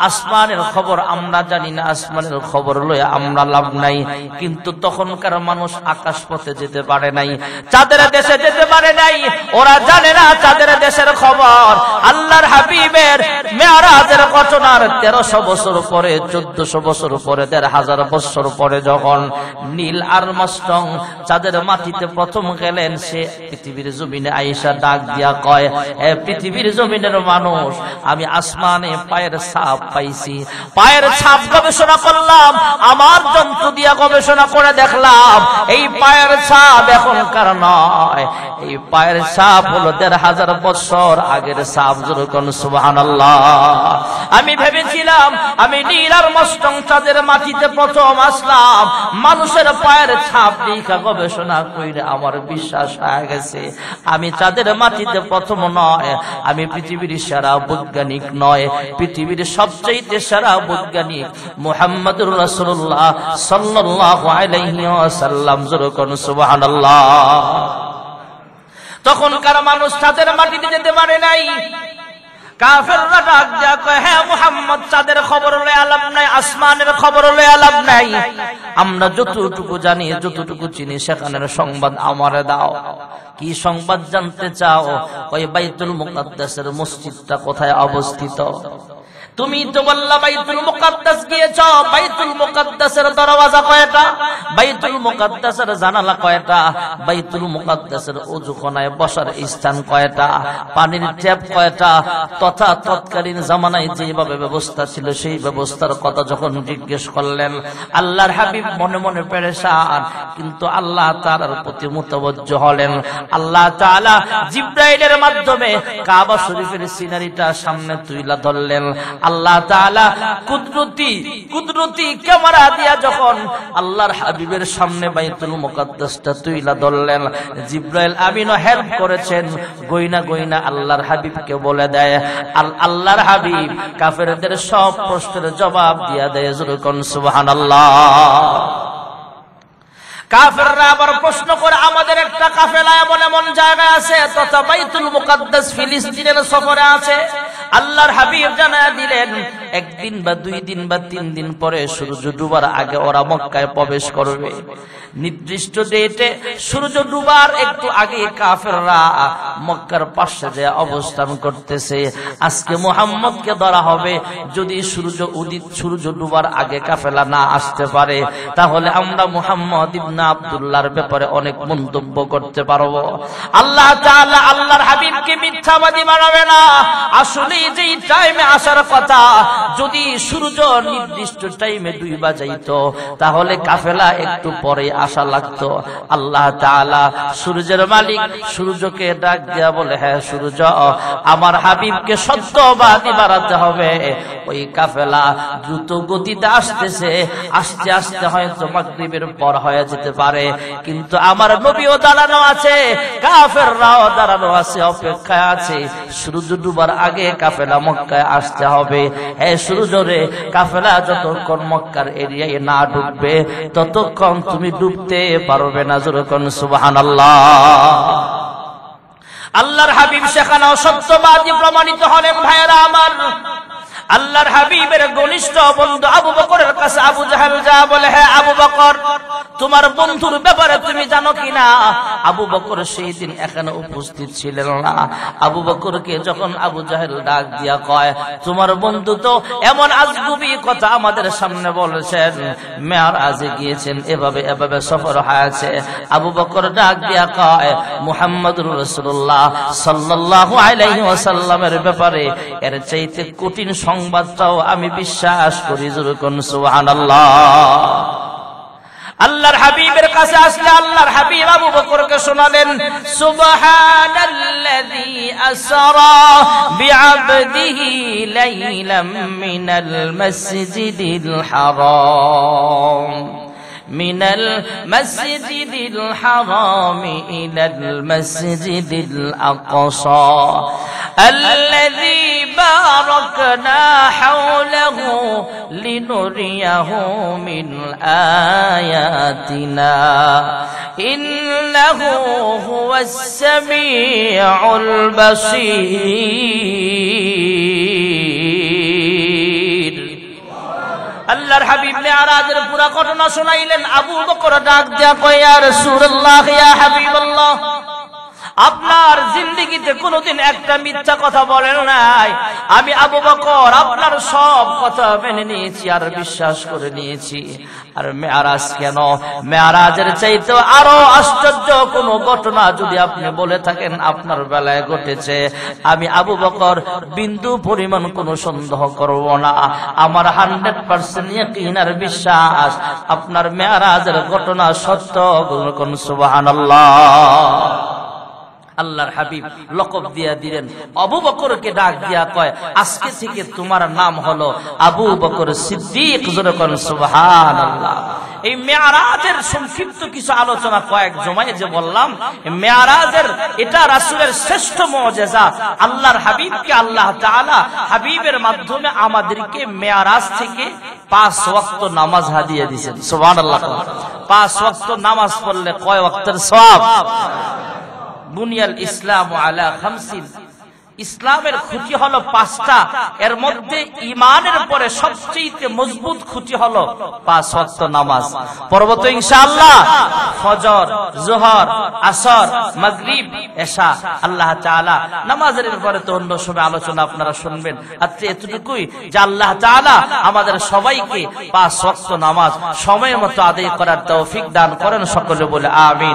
আসমানের খবর আমরা জানি না, আসমানের খবর লয়ে আমরা লাভ নাই। কিন্তু তখনকার মানুষ আকাশ পথে যেতে পারে নাই, চাঁদের দেশে যেতে পারে নাই, ওরা জানে না চাঁদের দেশের খবর। আল্লাহর হাবিবের মেরাজের ঘটনার 1300 বছর পরে, 1400 বছর পরে, 1500 বছর পরে যখন নীল আর্মস্ট্রং চাঁদের মাটিতে প্রথম গেলেন, সে পৃথিবীর জমিনে আয়েশা ডাক দিয়া কয়, এ পৃথিবীর জমিনের মানুষ, আমি আসমানে পায়ের ছাপ পাইছি, পায়ের ছাপ গবেষণা করলাম, আমার যন্ত্র দিয়া গবেষণা করে দেখলাম এই পায়ের ছাপ এখনকার নয়, এই পায়ের ছাপ হলো 1500 বছর আগের ছাপ। যেরকম সুবহানাল্লাহ। আমি ভেবেছিলাম আমি নীল আর্মস্ট্রং চাঁদের মাটিতে প্রথম আসলাম, মানুষের পায়ের ছাপ দেখা গবেষণা করে আমার বিশ্বাস হয়ে গেছে আমি চাঁদের মাটিতে প্রথম নয়, আমি পৃথিবীর সেরা বৈজ্ঞানিক নয়, পৃথিবীর সবচেয়ে সেরা বৈজ্ঞানিক মুহাম্মদুর রাসূলুল্লাহ সাল্লাল্লাহু আলাইহি ওয়াসাল্লাম। জোরে কোন সুবহানাল্লাহ। তখনকার মানুষ চাঁদের মাটিতে যেতে পারে নাই। কাফেররা ডাক দেয়া কয়, হ্যাঁ মুহাম্মদ, চাঁদের খবর লয়ে আলাপ নাই, আসমানের খবর লয়ে আলাপ নাই, আমরা যতটুকু জানি যতটুকু চিনি সেখানের সংবাদ আমারে দাও। কি সংবাদ জানতে চাও? কয় বাইতুল মুকাদ্দাসের মসজিদটা কোথায় অবস্থিত? তুমি তো বললা বাইতুল মুকাদ্দাস গিয়েছ, বাইতুল মুকাদ্দাসের দরওয়াজা কয়টা, বাইতুল মুকাদ্দাসের জানালা কয়টা, বাইতুল মুকাদ্দাসের ওযুখানায় বসার স্থান কয়টা, পানির ট্যাপ কয়টা, তথা তৎকালীন জামানায় যেভাবে ব্যবস্থা ছিল সেই ব্যবস্থার কথা যখন জিজ্ঞেস করলেন, আল্লাহর হাবিব মনে মনে পেরেশান, কিন্তু আল্লাহ তাআলার প্রতি মুতাওয়াজ্জহ হলেন। আল্লাহ তাআলা জিবরাইলের মাধ্যমে কাবা শরীফের সিনারিটা সামনে তুইলা ধরলেন। আল্লাহ তাআলা কুদরতি ক্যামেরা দিয়া যখন আল্লাহর হাবিবের সামনে বাইতুল মুকাদ্দাসটা তুইলা ধরলেন, জিবরাইল আমিনও হেল্প করেছেন। গইনা গইনা আল্লাহর হাবিবকে বলে দেয়, আল্লাহর হাবিব কাফেরদের সব প্রশ্নের জবাব দিয়া দেয়। জোরে কোন সুবহানাল্লাহ। কাফেররা আবার প্রশ্ন করে, আমাদের একটা কাফেলা এমন এমন জায়গায় আছে তথা বাইতুল মুকাদ্দাস ফিলিস্তিনের সফরে আছে। আল্লাহর হাবিব জানায়া দিলেন, একদিন বা 2 দিন বা 3 দিন পরে সূর্য ডুবার আগে ওরা মক্কায় প্রবেশ করবে। নির্দিষ্ট ডেটে সূর্য ডুবার একটু আগে কাফেররা মক্কার পাশে যে অবস্থান করতেছে। আজকে মুহাম্মদকে ধরা হবে। যদি সূর্য ডুবার আগে কাফেলা না আসতে পারে, তাহলে আমরা মুহাম্মদ ইবনে আব্দুল্লাহর ব্যাপারে অনেক মন্তব্য করতে পারবো। আল্লাহ তাআলা আল্লাহর হাবিবকে মিথ্যাবাদী বানাবে না। আসলে যেই টাইমে আসার কথা, যদি সূর্য নির্দিষ্ট টাইমে ডুবা যাইতো, তাহলে কাফেলা একটু পরে আসা লাগতো। আল্লাহ তাআলা সূর্যের মালিক সূর্যকে ডাক দিয়া বলে, হ্যাঁ সূর্য, আমার হাবিবকে সত্যবাদী বানাতে হবে। ওই কাফেলা দ্রুত গতিতে আসতেছে, আস্তে আস্তে হয়তো মাগরিবের পর হয়ে যেতে পারে, কিন্তু আমার নবীও দাঁড়ানো আছে, কাফেররাও দাঁড়ানো আছে, অপেক্ষায় আছে। সূর্য ডুবার আগে কাফেলা মক্কায় আসতে হবে। হ্যাঁ সূর্য রে, কাফেলা যতক্ষণ মক্কার এরিয়ায় না ডুববে ততক্ষণ তুমি ডুবতে পারবে না। জোরে কোন সুবহানাল্লাহ। আল্লাহর হাবিব সেখানেও সত্যবাদী প্রমাণিত হলেন। ভাইয়েরা আমার, আল্লাহর হাবিবের ঘনিষ্ঠ বন্ধু আবু বকরের কাছে আবু জাহেল যা বলে, হ্যাঁ আবু বকর, তোমার বন্ধুর ব্যাপারে তুমি জানো কিনা? আবু বকর সেই দিন এখানে উপস্থিত ছিলেন না। আবু বকরকে যখন আবু জাহেল ডাক দিয়া কয়, তোমার বন্ধু তো এমন আজগুবি কথা আমাদের সামনে বলেছেন, মেরাজে গিয়েছেন, এভাবে এভাবে সফর হয়েছে। আবু বকর ডাক দিয়া কয়, মুহাম্মদুর রাসূলুল্লাহ সাল্লাল্লাহু আলাইহি ওয়াসাল্লামের ব্যাপারে এর চাইতে কঠিন সংবাদটাও আমি বিশ্বাস করি। জোরে কোন সুবহানাল্লাহ। আল্লাহর হাবিবের কাছে আসলে আল্লাহর হাবিব আবু বকরকে শোনালেন, সুবহানাল্লাযী আসরা বিআবদিহি লাইলাম মিনাল মাসজিদিল হারাম من المسجد الحرام إلى المسجد الأقصى الذي باركنا حوله لنريه من آياتنا إنه هو السميع البصير। আল্লাহর হাবিব মেরাজের পুরো ঘটনা শোনাইলেন। আবু বকর ডাক দিয়া কয়, ইয়া রাসূলুল্লাহ, ইয়া হাবিবাল্লাহ, আপনার জিন্দেগিতে কোনোদিন একটা মিথ্যা কথা বলেন নাই। আমি আবু বকর আপনার সব কথা মেনে নিয়েছি আর বিশ্বাস করে নিয়েছি। আর মেরাজ কেন? মেরাজের চাইতে আরো আশ্চর্য কোন ঘটনা যদি আপনি বলে থাকেন আপনার বেলায় ঘটেছে, আমি আবু বকর বিন্দু পরিমাণ কোন সন্দেহ করব না। আমার 100% ইয়াকিন আর বিশ্বাস আপনার মেরাজের ঘটনা সত্য। কোন সুবহানাল্লাহ। আল্লাহর হাবিব লকব দিয়া দিলেন। আবু বকরকে ডাক দিয়া কয়, আজকে থেকে তোমার নাম হলো আবু বকর সিদ্দিক। জোরে কোন সুবহানাল্লাহ। এই মেয়ারাজের সংক্ষিপ্ত কিছু আলোচনা কয়েক জমায় যে বললাম, মেয়ারাজের এটা রাসূলের শ্রেষ্ঠ মুজিজা। আল্লাহর হাবিবকে আল্লাহ তাআলা হাবিবের মাধ্যমে আমাদেরকে মেয়ারাজ থেকে 5 ওয়াক্ত নামাজ হাদিয়া দিয়েছেন। সুবহানাল্লাহ। 5 ওয়াক্ত নামাজ পড়লে কয় ওয়াক্তের সওয়াব? বুনিয়াল ইসলাম আলা 50। ইসলামের খুঁটি হলো 5টা, এর মধ্যে ঈমানের পরে সবচেয়ে মজবুত খুঁটি হলো 5 ওয়াক্ত নামাজ। পড়ব তো ইনশাআল্লাহ। ফজর, যোহর, আসর, মাগরিব, এশা। আল্লাহ তাআলা নামাজের ব্যাপারে তো অন্য সময় আলোচনা আপনারা শুনবেন। আজকে এতটুকুই যে আল্লাহ তাআলা আমাদের সবাইকে 5 ওয়াক্ত নামাজ সময় মতো আদায় করার তৌফিক দান করেন। সকলে বলে আমিন।